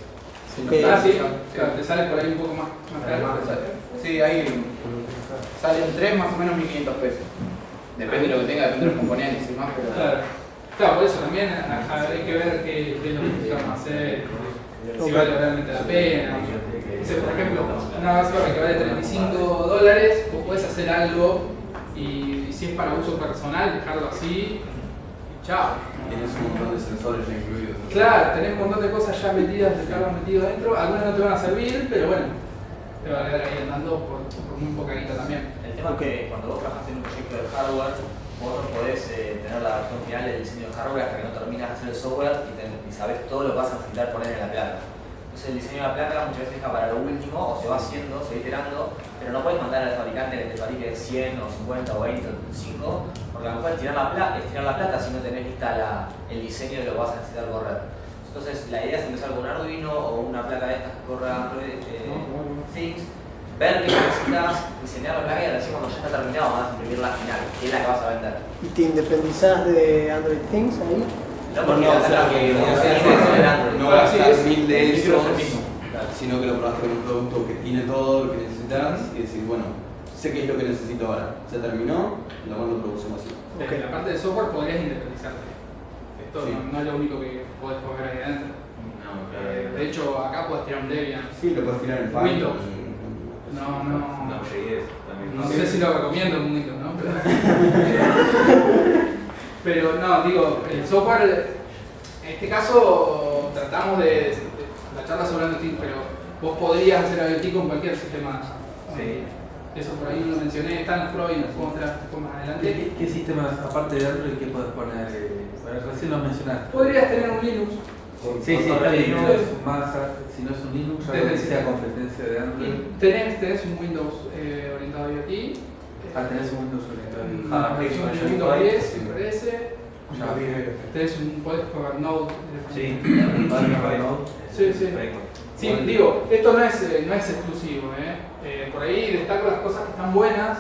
Speaker 1: Sí, claro, te sale por ahí un poco más caro.
Speaker 2: Sí, ahí salen 3 más o menos 1500 pesos. Depende de lo que tenga, depende de los componentes y más, pero.
Speaker 1: Claro, por eso también hay que ver qué es lo que vamos a hacer, si vale realmente la pena. Por ejemplo, una base que vale $35, vos podés hacer algo y si es para uso personal, dejarlo así y chao.
Speaker 2: Tienes un montón de sensores ya incluidos.
Speaker 1: Claro, tenés un montón de cosas ya metidas, de cargas metido dentro, algunas no te van a servir, pero bueno, te va a quedar ahí andando por muy poca guita también.
Speaker 8: El tema es que cuando vos trabajas en un proyecto de hardware, vos no podés tener la versión final del diseño de hardware hasta que no terminas de hacer el software y sabés todo lo que vas a necesitar poner en la placa. Entonces el diseño de la placa muchas veces deja para lo último, o se va haciendo, se va iterando, pero no puedes mandar al fabricante que te fabrique 100 o 50 o 20 o 5, porque a lo mejor estirar la placa si no tenés lista el diseño de lo que vas a necesitar correr. Entonces la idea es empezar con un Arduino o una placa de estas que corra Android Things, ver qué necesitas, diseñar la placa y recién cuando ya está terminado vas a imprimir la final, que es la que vas a vender.
Speaker 7: ¿Y te independizás de Android Things ahí?
Speaker 8: No, porque
Speaker 2: No,
Speaker 8: la
Speaker 2: o sea,
Speaker 8: placa
Speaker 2: que
Speaker 8: no
Speaker 2: no
Speaker 8: es
Speaker 2: sea-
Speaker 8: el Android.
Speaker 2: no va a
Speaker 1: Sí,
Speaker 2: gastar
Speaker 1: es-
Speaker 2: 1000 de
Speaker 8: el
Speaker 2: esos,
Speaker 8: micro es el mismo.
Speaker 2: sino que lo probaste con un producto que tiene todo lo que necesitas y decir, bueno, sé qué es lo que necesito ahora. Se terminó, lo mando a producción masiva.
Speaker 1: En la parte de software podrías independizarte. Esto
Speaker 2: Sí.
Speaker 1: no es lo único que podés poner ahí adentro.
Speaker 4: No,
Speaker 1: De hecho, acá podés tirar un Debian.
Speaker 2: Sí, lo puedes tirar en Python.
Speaker 1: Windows. No.
Speaker 4: no llegué también.
Speaker 1: No sé si lo recomiendo en Windows, ¿no? Pero no, digo, el software, en este caso tratamos de la charla sobre Android, pero vos podrías hacer IoT con cualquier sistema.
Speaker 4: Sí.
Speaker 1: Eso por ahí lo mencioné, están los pros y los contras después más adelante.
Speaker 9: ¿Qué sistemas, aparte de Android, qué puedes poner? Recién lo mencionaste.
Speaker 1: Podrías tener un Linux.
Speaker 9: Sí, está bien,
Speaker 8: Linux.
Speaker 9: no es más, si no es un Linux, algo que sea competencia de Android.
Speaker 1: Tenés un Windows orientado a IoT.
Speaker 9: Tenés un Windows orientado
Speaker 8: Ah,
Speaker 1: Una versión de Windows 10, me parece. Tenés podés jugar Node.
Speaker 4: Sí,
Speaker 1: Sí. Sí, digo, esto no es exclusivo, por ahí destaco las cosas que están buenas,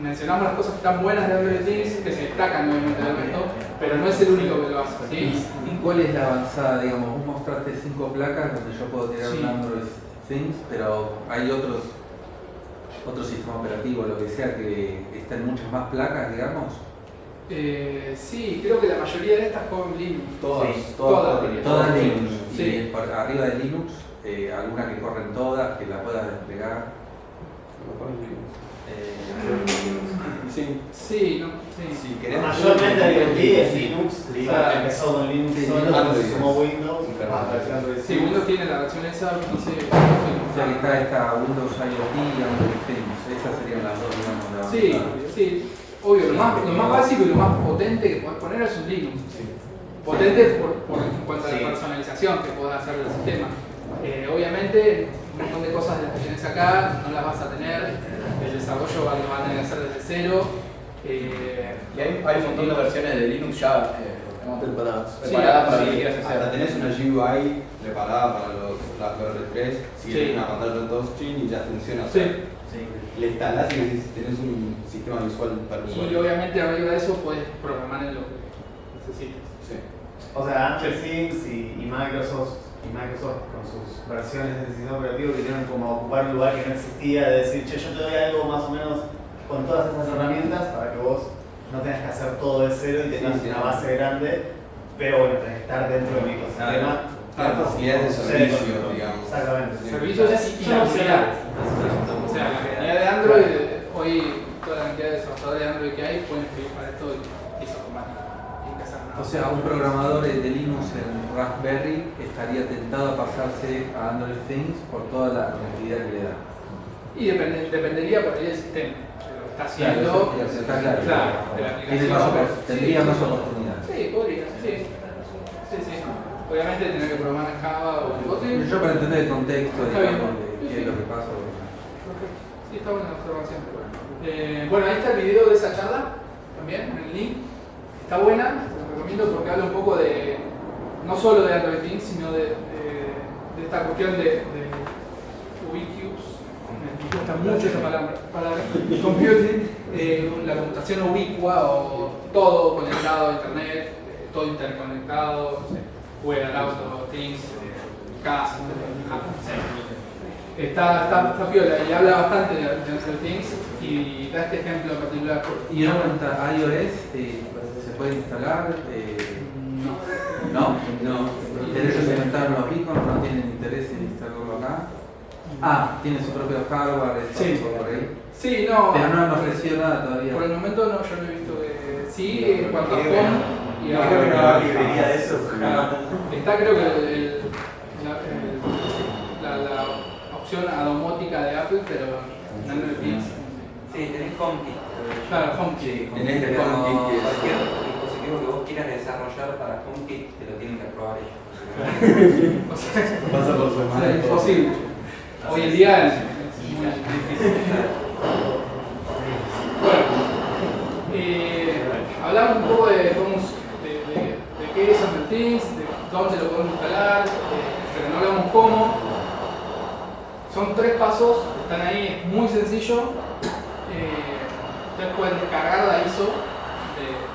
Speaker 1: mencionamos las cosas que están buenas de Android Things, que se destacan obviamente del resto, pero no es el único que lo hace, ¿sí?
Speaker 9: ¿Y cuál es la avanzada? Digamos, vos mostraste 5 placas donde yo puedo tirar
Speaker 1: Sí.
Speaker 9: un Android Things, pero hay otro sistema operativo, lo que sea, que estén muchas más placas, digamos.
Speaker 1: Sí, creo que la mayoría de estas con Linux.
Speaker 2: Todas,
Speaker 1: Sí,
Speaker 2: todas.
Speaker 9: Todas Linux.
Speaker 1: Sí.
Speaker 9: Y por arriba de Linux, alguna que corren todas, que la puedas desplegar.
Speaker 2: Sí.
Speaker 1: Sí, no, sí.
Speaker 2: Si querés.
Speaker 5: Mayormente IoT es Linux,
Speaker 1: Claro.
Speaker 5: empezó con Linux
Speaker 9: Sí,
Speaker 5: solo,
Speaker 2: Android.
Speaker 5: después se sumó Windows,
Speaker 2: Claro.
Speaker 1: Sí, Windows tiene la versión esa, dice
Speaker 9: O sea que está esta Windows IoT y Android Things. Esas serían las dos, digamos, de
Speaker 1: Sí,
Speaker 9: avanzada.
Speaker 1: sí. Obvio, lo más básico y lo más potente que podés poner es un Linux. Potente en cuanto a la personalización que podés hacer del sistema. Obviamente, un montón de cosas de las que tenés acá no las vas a tener. El desarrollo lo van a tener que hacer desde cero.
Speaker 2: Y hay un montón de versiones de Linux ya preparadas para lo que quieras hacer. Hasta tenés una GUI preparada para las R3, si
Speaker 1: Sí.
Speaker 2: tienes una pantalla touchscreen y ya funciona. O
Speaker 1: Sí.
Speaker 2: sea, le instalás y tenés un sistema visual para el
Speaker 1: Y
Speaker 2: usuario.
Speaker 1: obviamente arriba de eso puedes programar en lo que necesites.
Speaker 2: Sí.
Speaker 5: O sea, Android Things y Microsoft con sus versiones del sistema operativo querían como ocupar un lugar que no existía, de decir, che, yo te doy algo más o menos con todas esas herramientas para que vos no tengas que hacer todo de cero y tengas
Speaker 2: Sí, sí.
Speaker 5: una base grande, pero bueno, tenés que estar dentro del ecosistema.
Speaker 2: Hay facilidades de servicio, digamos.
Speaker 5: Exactamente.
Speaker 2: Sí.
Speaker 1: Servicios y la unidad. O sea, la comunidad de Android, hoy toda la cantidad de desarrolladores de Android que hay pueden escribir para esto y es automático. No tienen que hacer nada.
Speaker 9: O sea, un programador de Linux en Raspberry estaría tentado a pasarse a Android Things por toda la conectividad que le da.
Speaker 1: Y dependería por ahí del sistema, de lo que está haciendo.
Speaker 9: Está claro.
Speaker 1: Claro, de la
Speaker 9: Tiene
Speaker 1: aplicación.
Speaker 9: tendría
Speaker 1: Sí,
Speaker 9: más
Speaker 1: sí.
Speaker 9: oportunidades.
Speaker 1: Sí, podría, sí. Sí. Obviamente tener que programar en Java o en Kotlin.
Speaker 9: Yo para entender el contexto,
Speaker 1: Está bien.
Speaker 9: digamos, de qué es lo que pasa.
Speaker 1: Sí, está buena la observación. Bueno, ahí está el video de esa charla. también en el link. Está buena, la recomiendo porque habla un poco de, no solo de Android Things, sino de esta cuestión de ubiquitous, me gusta mucho esa palabra, computing, la computación ubicua o todo conectado a internet, todo interconectado, no sé, Google Auto, Things, casa, está piola y habla bastante de Android Things y da este ejemplo en particular.
Speaker 9: Y una pregunta, iOS se puede instalar. No. ¿Interés en implementar los beacons? ¿No tienen interés en instalarlo acá? Tiene su propio hardware,
Speaker 1: sí.
Speaker 9: Por ahí.
Speaker 1: Sí, no.
Speaker 9: Pero no han ofrecido nada todavía.
Speaker 1: Por el momento no, yo no he visto que sí, en cuanto a phone y
Speaker 5: creo que no va a librería de eso.
Speaker 1: Está creo que la opción domótica de Apple, pero en Android Things.
Speaker 10: Sí, tenés HomeKit.
Speaker 1: Claro, HomeKit.
Speaker 10: Tenés que cualquier dispositivo que vos quieras desarrollar para HomeKit te lo tienen que aprobar ellos.
Speaker 1: O sea,
Speaker 5: Pasa por su mano.
Speaker 1: es imposible. Hoy en día es muy difícil. Bueno, hablamos un poco de qué es Android Things, de dónde lo podemos instalar, pero no hablamos cómo. Son 3 pasos, están ahí, es muy sencillo. Ustedes pueden descargar la ISO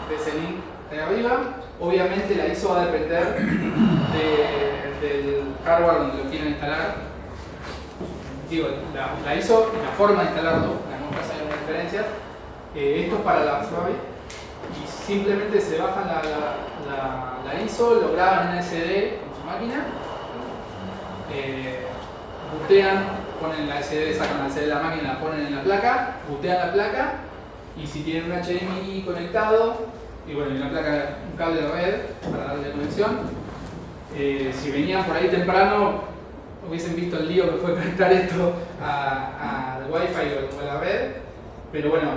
Speaker 1: de ese link de arriba. Obviamente la ISO va a depender del hardware donde lo quieran instalar. Digo, la ISO y la forma de instalarlo, en algunos casos hay una diferencia. Esto es para la Raspberry y simplemente se bajan la ISO, lo graban en una SD con su máquina, bootean, ponen la SD, sacan la SD de la máquina, la ponen en la placa, bootean la placa y si tienen un HDMI conectado, y bueno, en la placa un cable de red para darle conexión, si venían por ahí temprano hubiesen visto el lío que fue conectar esto al Wi-Fi o a la red, pero bueno,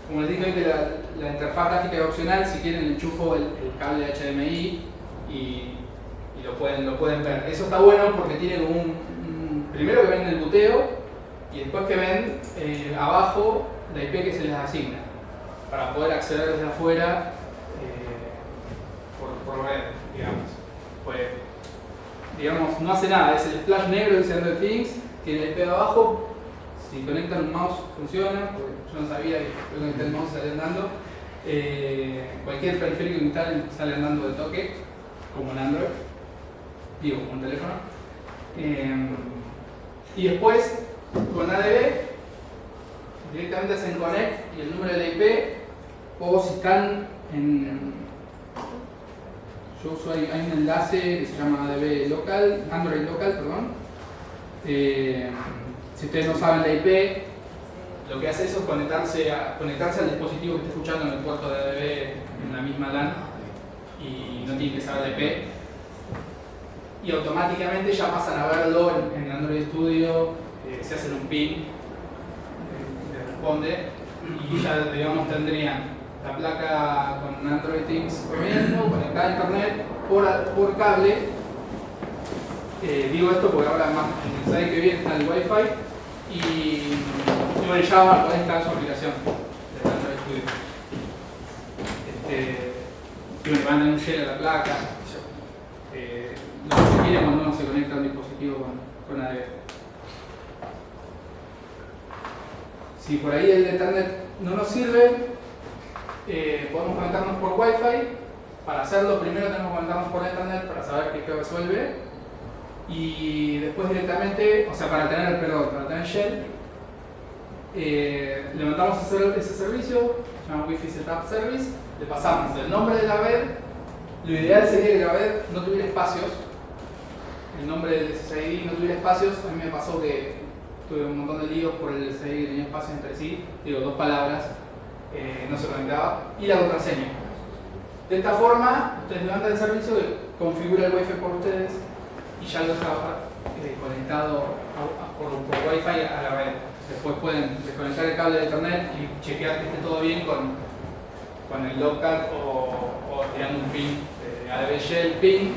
Speaker 1: como les dije que la interfaz gráfica es opcional, si quieren le enchufo el cable HDMI y lo pueden ver. Eso está bueno porque tiene como primero que ven el buteo y después que ven abajo la IP que se les asigna para poder acceder desde afuera por red, digamos. Pues, digamos, no hace nada, es el splash negro dice Android Things, tiene la IP abajo, si conectan un mouse funciona, porque yo no sabía y yo conecté el mouse y sale andando. Cualquier periférico que instalen sale andando de toque, como en Android, digo, como en teléfono. Y después, con ADB, directamente hacen connect y el número de la IP, o si están en... Yo uso, hay un enlace que se llama ADB local, Android local, perdón. Si ustedes no saben la IP, lo que hace eso es conectarse al dispositivo que esté escuchando en el puerto de ADB en la misma LAN y no tienen que saber la IP. Y automáticamente ya pasan a verlo en Android Studio, se hacen un ping, le responde y ya digamos tendrían la placa con Android Things corriendo, conectada a internet por cable. Digo esto porque ahora más en el site que viene está el Wi-Fi y bueno, ya va a poder instalar su aplicación de Android Studio. Y bueno, mandan un shell a la placa. Lo que se quiere cuando uno se conecta a un dispositivo con ADB. Si por ahí el de Ethernet no nos sirve, podemos conectarnos por Wi-Fi. Para hacerlo, primero tenemos que conectarnos por Ethernet para saber qué resuelve. Y después directamente, o sea, para tener Shell, levantamos ese servicio, se llama Wi-Fi Setup Service, le pasamos el nombre de la red. Lo ideal sería que la red no tuviera espacios. El nombre del SSID no tuviera espacios. A mí me pasó que tuve un montón de líos por el SSID que tenía espacios entre sí. Digo, 2 palabras, no se conectaba. Y la contraseña. De esta forma, ustedes levantan el servicio, configura el Wi-Fi por ustedes y ya lo está conectado por Wi-Fi a la red. Después pueden desconectar el cable de Ethernet y chequear que esté todo bien con el logcat o tirando un ping de ADB Shell ping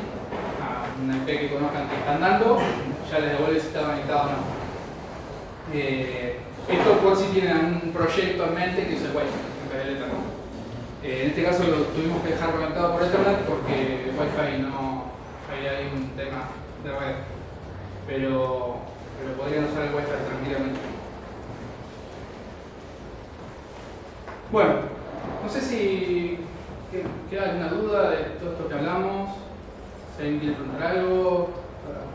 Speaker 1: a una IP que conozcan que están dando, ya les devuelve si está conectado o no. Esto por si tienen un proyecto en mente que use Wi-Fi en vez del Ethernet. En este caso lo tuvimos que dejar conectado por Ethernet porque Wi-Fi no, ahí hay un tema de red, pero podrían usar el Wi-Fi tranquilamente. Bueno, no sé si queda alguna duda de todo esto que hablamos, si alguien quiere preguntar algo,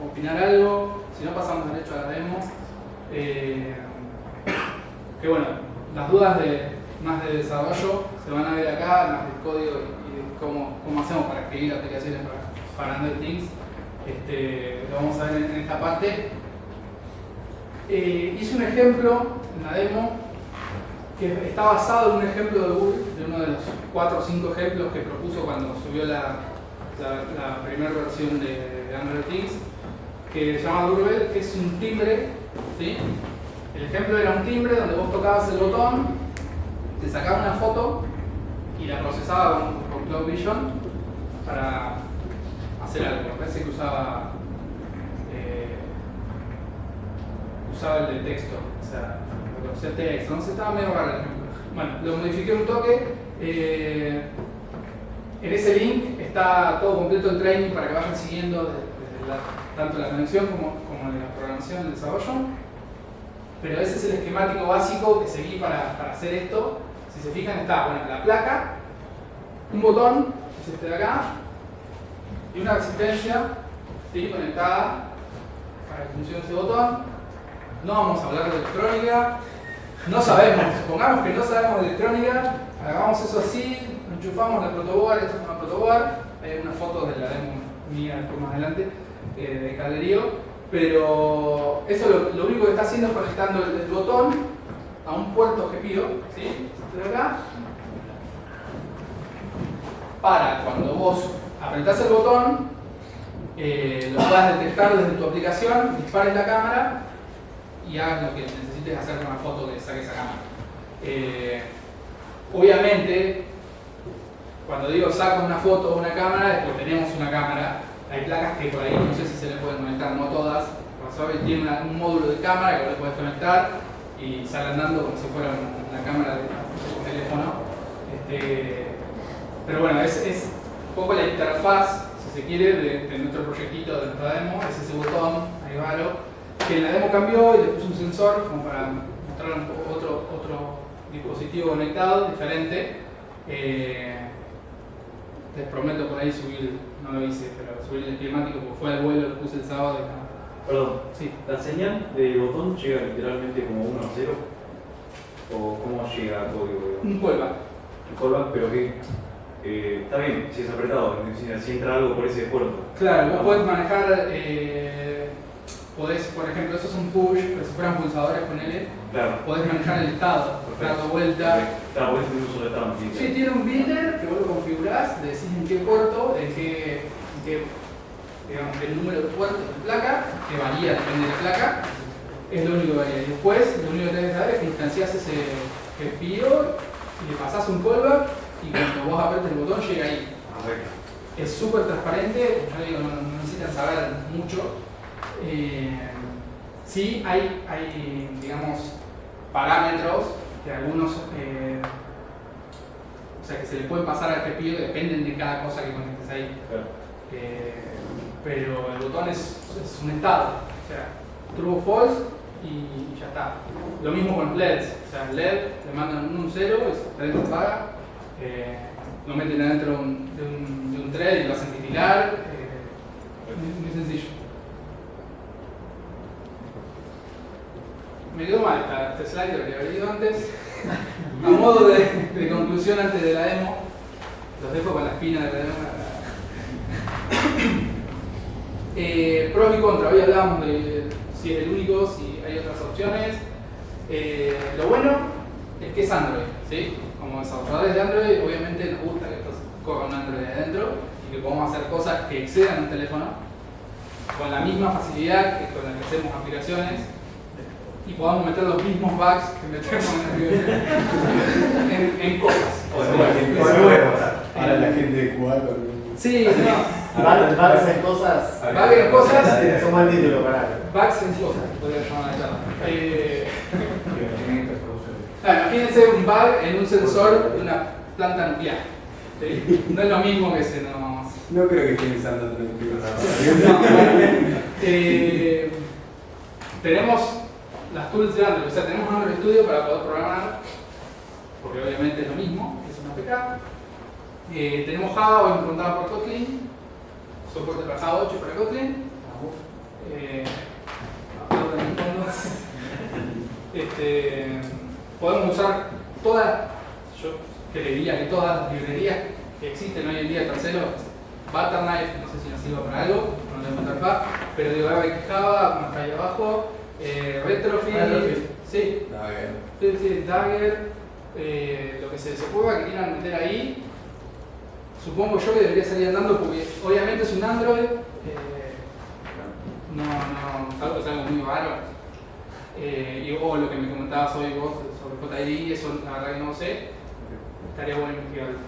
Speaker 1: opinar algo, si no pasamos derecho a la demo. Que bueno, las dudas más de desarrollo se van a ver acá, más del código y de cómo hacemos para escribir aplicaciones para Android Things. Lo vamos a ver en esta parte. Hice un ejemplo en la demo que está basado en un ejemplo de Google, de uno de los 4 o 5 ejemplos que propuso cuando subió la primera versión de Android Things, que se llama Doorbell, que es un timbre, ¿sí? El ejemplo era un timbre donde vos tocabas el botón, te sacaba una foto y la procesaba con Cloud Vision para hacer algo. Me parece que usaba el de texto, o sea, reconocía texto, no sé, estaba medio raro el ejemplo. Bueno, lo modifiqué un toque. En ese link está todo completo el training para que vayan siguiendo desde tanto la conexión como la programación, el desarrollo. Pero ese es el esquemático básico que seguí para hacer esto. Si se fijan, está bueno, la placa, un botón, que es este de acá, y una resistencia, ¿sí?, conectada para que funcione ese botón. No vamos a hablar de electrónica, no sabemos, supongamos que no sabemos de electrónica, hagamos eso así, enchufamos la protoboard, esto es una protoboard, hay unas fotos de la demo mía después más adelante, de Calderío. Pero eso lo único que está haciendo es conectando el botón a un puerto GPIO, ¿sí? De acá, para cuando vos apretás el botón, lo puedas detectar desde tu aplicación, dispares la cámara y hagas lo que necesites hacer con la foto que saque esa cámara. Obviamente, cuando digo saca una foto o una cámara, es porque tenemos una cámara. Hay placas que por ahí no sé si se le pueden conectar, no todas. Tiene un módulo de cámara que vos le podés conectar y sale andando como si fuera una cámara de teléfono. Pero bueno, es un poco la interfaz, si se quiere, de nuestro proyectito, de nuestra demo. Es ese botón, ahí va, que en la demo cambió y le puse un sensor como para mostrar otro dispositivo conectado, diferente. Les prometo por ahí subir, no lo hice, pero subir el esquemático porque fue al vuelo, lo puse el sábado y nada.
Speaker 6: Perdón,
Speaker 1: sí.
Speaker 6: ¿La señal del botón llega literalmente como 1 a 0? ¿O cómo llega al código?
Speaker 1: Un callback.
Speaker 6: Un callback, pero que está bien, si es apretado, si entra algo por ese puerto.
Speaker 1: Claro, vos podés manejar, podés, por ejemplo, esos son push, pero si fueran pulsadores con L,
Speaker 6: claro,
Speaker 1: podés manejar el estado, dando vuelta.
Speaker 6: Claro, podés tener un uso de estado.
Speaker 1: Sí, tiene un builder que vos lo configurás, le decís en qué puerto, en qué digamos, el número de puertos de placa, que varía, depende de la placa, es lo único que varía. Y después, lo único que tenés que saber es que instanciás ese GPIO y le pasás un callback y cuando vos apretes el botón llega ahí. Es súper transparente, yo digo, no necesitan saber mucho. Sí, hay, digamos, parámetros que algunos, o sea, que se le pueden pasar al GPIO, dependen de cada cosa que conectes ahí. Pero el botón es un estado, o sea, true o false y ya está. Lo mismo con LEDs, o sea, LED le mandan un 0 y se LED se apaga, lo meten adentro de un thread y lo hacen titilar, muy sencillo. Me quedó mal este slide, lo que había ido antes. A modo de conclusión antes de la demo, los dejo con la espina de la demo. Pros y contras, hoy hablamos de si es el único, si hay otras opciones. Lo bueno es que es Android, ¿sí? Como desarrolladores de Android, obviamente nos gusta que esto corra un Android adentro y que podamos hacer cosas que excedan un teléfono con la misma facilidad que con la que hacemos aplicaciones y podamos meter los mismos bugs que metemos en cosas.
Speaker 5: Ahora la gente de Cuba.
Speaker 1: Sí, no.
Speaker 5: Bugs en cosas.
Speaker 1: Bugs en cosas.
Speaker 5: Es un buen título para.
Speaker 1: Bugs en cosas, podría llamar la charla. Imagínense un bug en un sensor de una planta nuclear. ¿Sí? No es lo mismo que se nos...
Speaker 9: No creo que estén usando nuclear.
Speaker 1: Tenemos las tools de Android, o sea, tenemos Android Studio para poder programar, porque obviamente es lo mismo, es una APK. Tenemos Java hoy implementado por Kotlin, soporte para Java 8 para Kotlin. Podemos usar todas, yo creería que todas las librerías que existen hoy en día, tercero, Butterknife, no sé si nos sirve para algo, no le voy a contar acá, pero digo, Java, más ahí abajo, Retrofit, sí, Dagger, lo que se les ocurra que quieran meter ahí, supongo yo que debería salir andando porque obviamente es un Android, es algo muy raro. O lo que me comentabas hoy vos sobre JID, eso la verdad que no lo sé, estaría bueno investigarlo.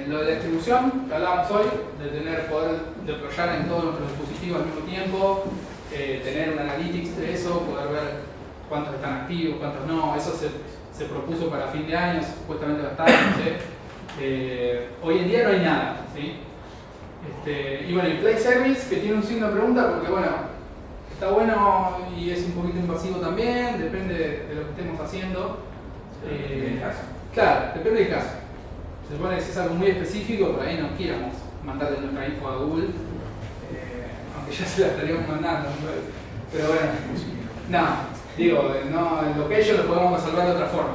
Speaker 1: Lo de la distribución que hablábamos hoy, de poder deployar en todos nuestros dispositivos al mismo tiempo, tener un analytics de eso, poder ver cuántos están activos, cuántos no, eso se propuso para fin de año, supuestamente va a estar, no sé. Hoy en día no hay nada, ¿sí? Y bueno, el Play Service, que tiene un signo de pregunta porque bueno, está bueno y es un poquito invasivo también, depende de lo que estemos haciendo. Claro, depende del caso. Se supone que si es algo muy específico, por ahí no quieramos mandarle nuestra info a Google, aunque ya se la estaríamos mandando. Pero bueno, el location lo podemos resolver de otra forma.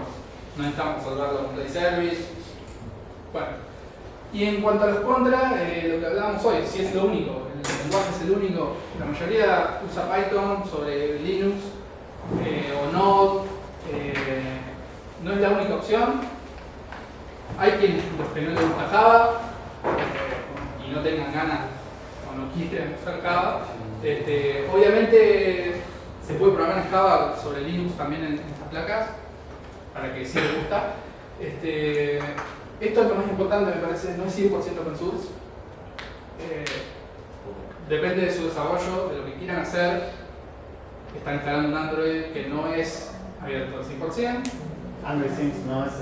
Speaker 1: No necesitamos resolverlo con Play Service. Bueno, y en cuanto a los contras, lo que hablábamos hoy, si es lo único, el lenguaje es el único, la mayoría usa Python sobre Linux o Node, no es la única opción. Hay quienes los que no les gusta Java y no tengan ganas o no quieren usar Java. Obviamente se puede programar en Java sobre Linux también en estas placas, para que sí les gusta. Esto es lo más importante, me parece, no es 100% open source. Depende de su desarrollo, de lo que quieran hacer. Están instalando un Android que no es abierto al 100%.
Speaker 5: Android Things no es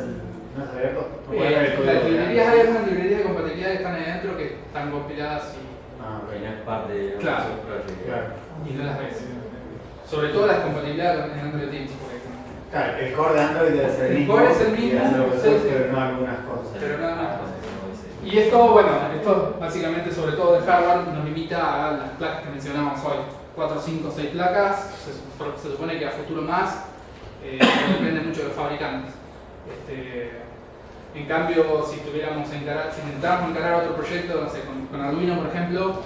Speaker 5: abierto.
Speaker 1: Las librerías, hay algunas librerías de compatibilidad que están ahí adentro que están compiladas
Speaker 4: que no es parte de los proyectos.
Speaker 1: Y no las ves. Sobre todo las compatibilidades con Android Things, por ejemplo.
Speaker 5: Claro, el core de Android debe ser el mismo.
Speaker 1: El core es el mismo,
Speaker 5: pero no algunas cosas.
Speaker 1: Y esto, esto básicamente, sobre todo de hardware, nos limita a las placas que mencionamos hoy. 4, 5, 6 placas, se supone que a futuro más, depende mucho de los fabricantes. En cambio, si intentáramos encarar otro proyecto, no sé, con Arduino por ejemplo,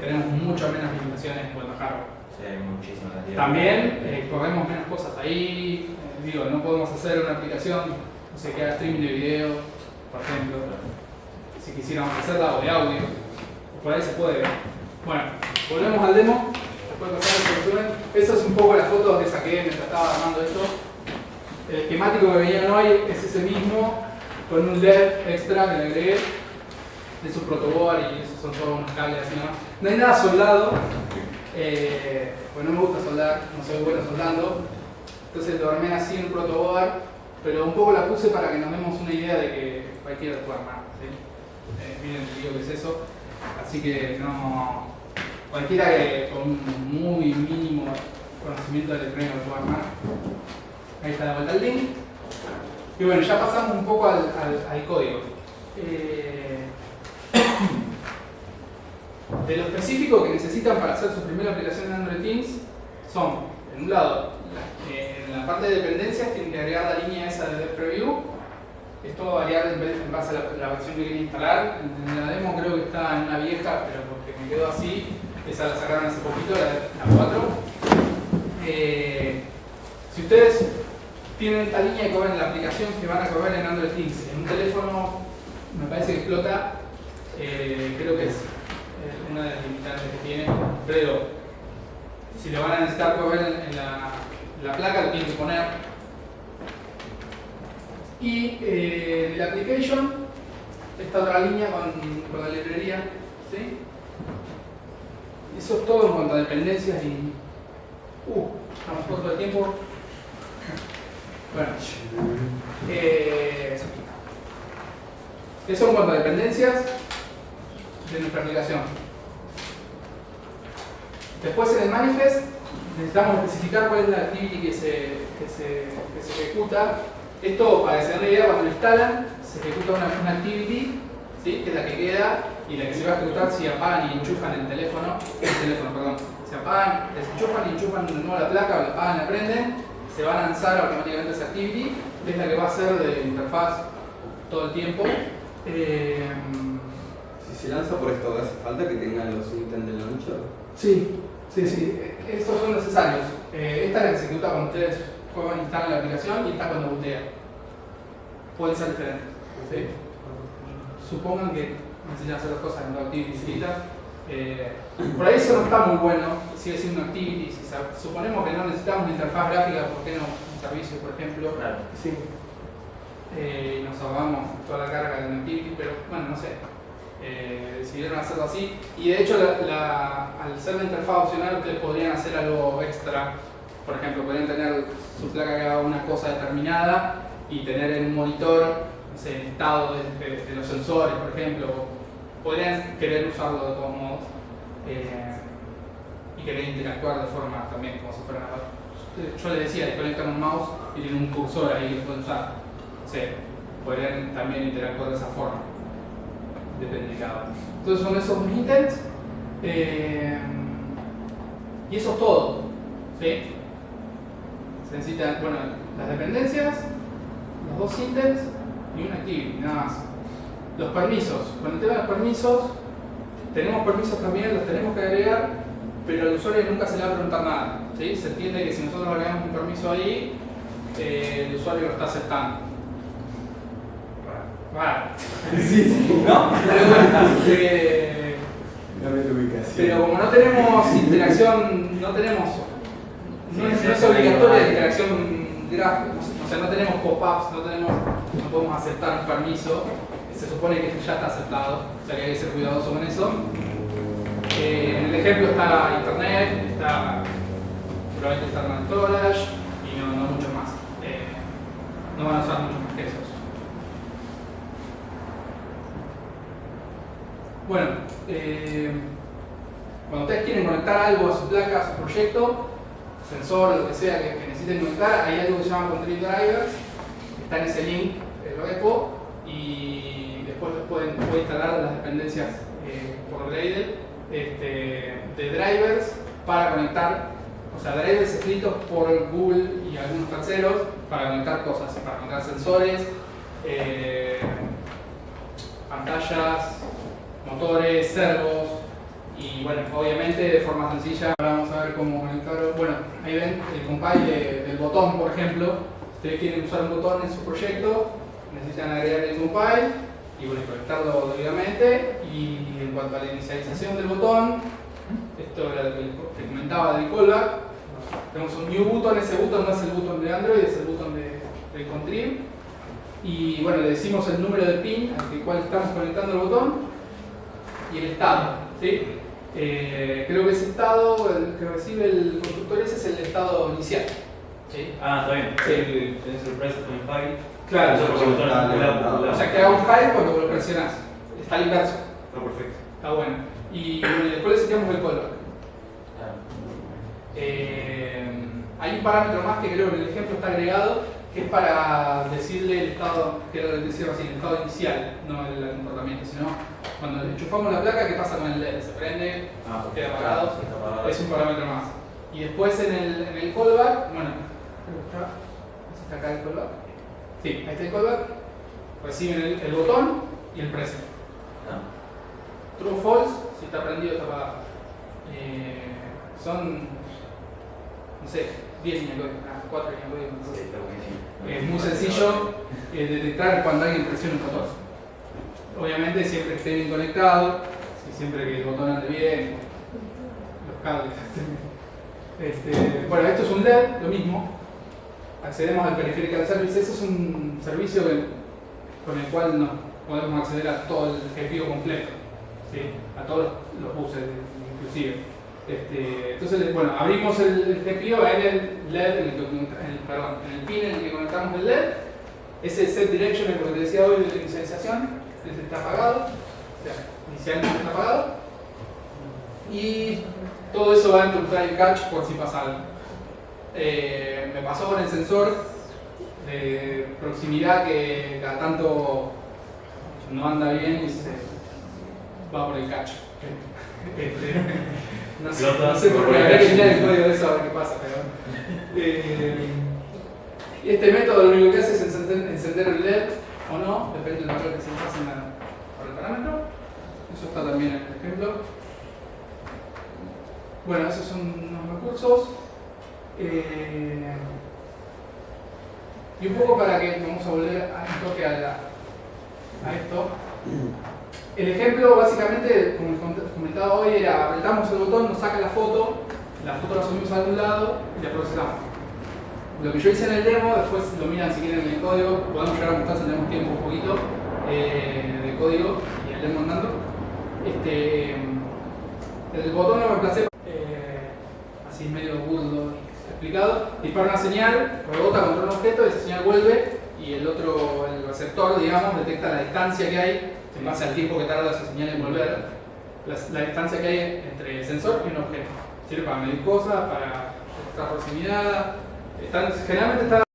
Speaker 1: tenemos muchas menos limitaciones en cuanto a hardware.
Speaker 4: Sí, hay muchísimas.
Speaker 1: También corremos menos cosas ahí, no podemos hacer una aplicación, no sé, que haga streaming de video, por ejemplo, si quisiéramos hacerla, o de audio, por ahí se puede. Bueno, volvemos al demo, después de pasar el resumen. Eso es un poco las fotos que saqué mientras estaba armando esto. El esquemático que veían hoy es ese mismo, con un LED extra que le agregué de su protoboard, y esos son todos unos cables así, ¿no? No hay nada soldado, pues no me gusta soldar, no soy bueno soldando, entonces lo armé así en un protoboard, pero un poco la puse para que nos demos una idea de que cualquiera puede armar, ¿sí? Miren el lío que es eso, así que no, cualquiera que con muy mínimo conocimiento de electrónica lo puede armar. Ahí está de vuelta el link. Y bueno, ya pasamos un poco al código. De lo específico que necesitan para hacer su primera aplicación en Android Things son, en un lado, en la parte de dependencias tienen que agregar la línea esa de Dev Preview. Esto va a variar en base a la versión que quieren instalar. En la demo creo que está en una vieja, pero porque me quedó así. Esa la sacaron hace poquito, la 4. Si ustedes tienen esta línea que corren la aplicación que van a correr en Android Things en un teléfono, me parece que explota, creo que es una de las limitantes que tiene, pero si lo van a necesitar correr en la placa lo tienen que poner. Y la application, esta otra línea con la librería, ¿sí? Eso es todo en cuanto a dependencias y... estamos cortos de tiempo. Bueno, eso en cuanto a dependencias de nuestra aplicación. Después en el manifest necesitamos especificar cuál es la activity que se ejecuta. Esto, para que se den una idea, cuando lo instalan, se ejecuta una activity, ¿sí? Que es la que queda y la que se va a ejecutar si apagan y enchufan el teléfono, si apagan, desenchufan y enchufan de nuevo la placa, o la apagan y la prenden, se va a lanzar automáticamente esa activity, que es la que va a ser de interfaz todo el tiempo.
Speaker 11: Si se lanza por esto, ¿hace falta que tengan los intents del launcher?
Speaker 1: Sí. Estos son necesarios. Esta es la que se ejecuta cuando ustedes juegan, instalan la aplicación, y esta cuando bootea. Pueden ser diferentes. ¿Sí? Supongan que necesitan hacer las cosas en una activity distinta. Por ahí eso no está muy bueno, sigue siendo una activity. Si suponemos que no necesitamos una interfaz gráfica, ¿por qué no un servicio, por ejemplo?
Speaker 8: Claro.
Speaker 1: Sí. Y nos ahorramos toda la carga de una activity, pero bueno, no sé. Decidieron hacerlo así, y de hecho al ser la interfaz opcional ustedes podrían hacer algo extra. Por ejemplo, podrían tener su placa que haga una cosa determinada y tener en un monitor, no sé, el estado de los sensores, por ejemplo. Podrían querer usarlo de todos modos y querer interactuar de forma también como si fuera una... Yo les decía, le conectan un mouse y tienen un cursor ahí que lo pueden usar. O sea, podrían también interactuar de esa forma. Depende de cada uno. Entonces son esos dos intents y eso es todo. ¿Sí? Se necesitan, bueno, las dependencias, los dos intents y una activity, nada más. Los permisos. Con el tema de los permisos, tenemos permisos también, los tenemos que agregar, pero al usuario nunca se le va a preguntar nada. ¿Sí? Se entiende que si nosotros agregamos un permiso ahí, el usuario lo está aceptando. Bueno, sí, ¿no? Pero como no tenemos interacción, no es obligatoria la interacción gráfica, o sea, no tenemos pop-ups, no podemos aceptar un permiso, se supone que ya está aceptado, o sea que hay que ser cuidadoso con eso. En el ejemplo está internet, probablemente está el storage y no mucho más. No van a usar mucho más que eso. Bueno, cuando ustedes quieren conectar algo a su placa, a su proyecto, sensor, lo que sea que necesiten conectar, hay algo que se llama Contrib Drivers, está en ese link del repo, y después pueden instalar las dependencias por Gradle de drivers para conectar, o sea, drivers escritos por Google y algunos terceros para conectar cosas, para conectar sensores, pantallas, motores, servos, y bueno, obviamente de forma sencilla. Ahora vamos a ver cómo conectarlo. Bueno, ahí ven el compile del botón, por ejemplo. Ustedes quieren usar un botón en su proyecto, necesitan agregar el compile y bueno, conectarlo debidamente. Y en cuanto a la inicialización del botón, esto era lo que comentaba del callback. Tenemos un new button, ese botón no es el botón de Android, es el botón del Contrib. Y bueno, le decimos el número de pin al cual estamos conectando el botón y el estado, ¿sí? Creo que ese estado, el que recibe el constructor ese es el estado inicial, ¿sí?
Speaker 6: Ah, está bien.
Speaker 1: Sí.
Speaker 6: Tenés el preset con el file.
Speaker 1: Claro,
Speaker 6: o
Speaker 1: sea que haga un file cuando lo presionas, está al inverso.
Speaker 6: Está perfecto.
Speaker 1: Está bueno. Y bueno, después le enseñamos el callback. Hay un parámetro más que creo que en el ejemplo está agregado, que es para decirle el estado, quiero decirlo así, el estado inicial, no el comportamiento, sino cuando enchufamos la placa, ¿qué pasa con el LED? ¿Se prende? ¿Queda apagado? Es un parámetro más. Y después en el callback, bueno, ¿está acá el callback? Sí, ahí está el callback. Reciben el botón y el preset. True o false, si está prendido o está apagado. Son, no sé, 10 líneas de código, 4 líneas de código. Es muy sencillo detectar cuando alguien presiona un botón. Obviamente siempre que esté bien conectado, siempre que el botón ande bien, los cables. Bueno, esto es un LED, lo mismo. Accedemos al Peripheral Service. Ese es un servicio con el cual nos podemos acceder a todo el GPU completo, ¿sí? A todos los buses inclusive. Entonces, bueno, abrimos el GPU, ahí el LED en el en el pin en el que conectamos el LED. Ese set direction es lo que te decía hoy de la inicialización, ese está apagado, o sea, inicialmente está apagado. Y todo eso va a interrumpir el catch por si pasa algo. Me pasó con el sensor de proximidad que cada tanto no anda bien y se va por el catch. No sé por qué, habría que mirar el código de eso a ver qué pasa. Pero, y este método lo único que hace es encender el LED o no, depende del valor que se le pasen por el parámetro. Eso está también en el ejemplo. Bueno, esos son unos recursos. Y un poco para que vamos a volver un toque a esto. El ejemplo básicamente, como comentaba hoy, era apretamos el botón, nos saca la foto la subimos a algún lado y la procesamos. Lo que yo hice en el demo, después lo miran si quieren en el código, podemos llegar a mostrar si tenemos tiempo un poquito de código y el demo andando. El botón lo reemplacé así medio burdo explicado, dispara una señal, rebota contra un objeto, esa señal vuelve y el receptor, digamos, detecta la distancia que hay en base al tiempo que tarda esa señal en volver, la distancia que hay entre el sensor y un objeto. Sirve para medir cosas, para registrar proximidad, generalmente está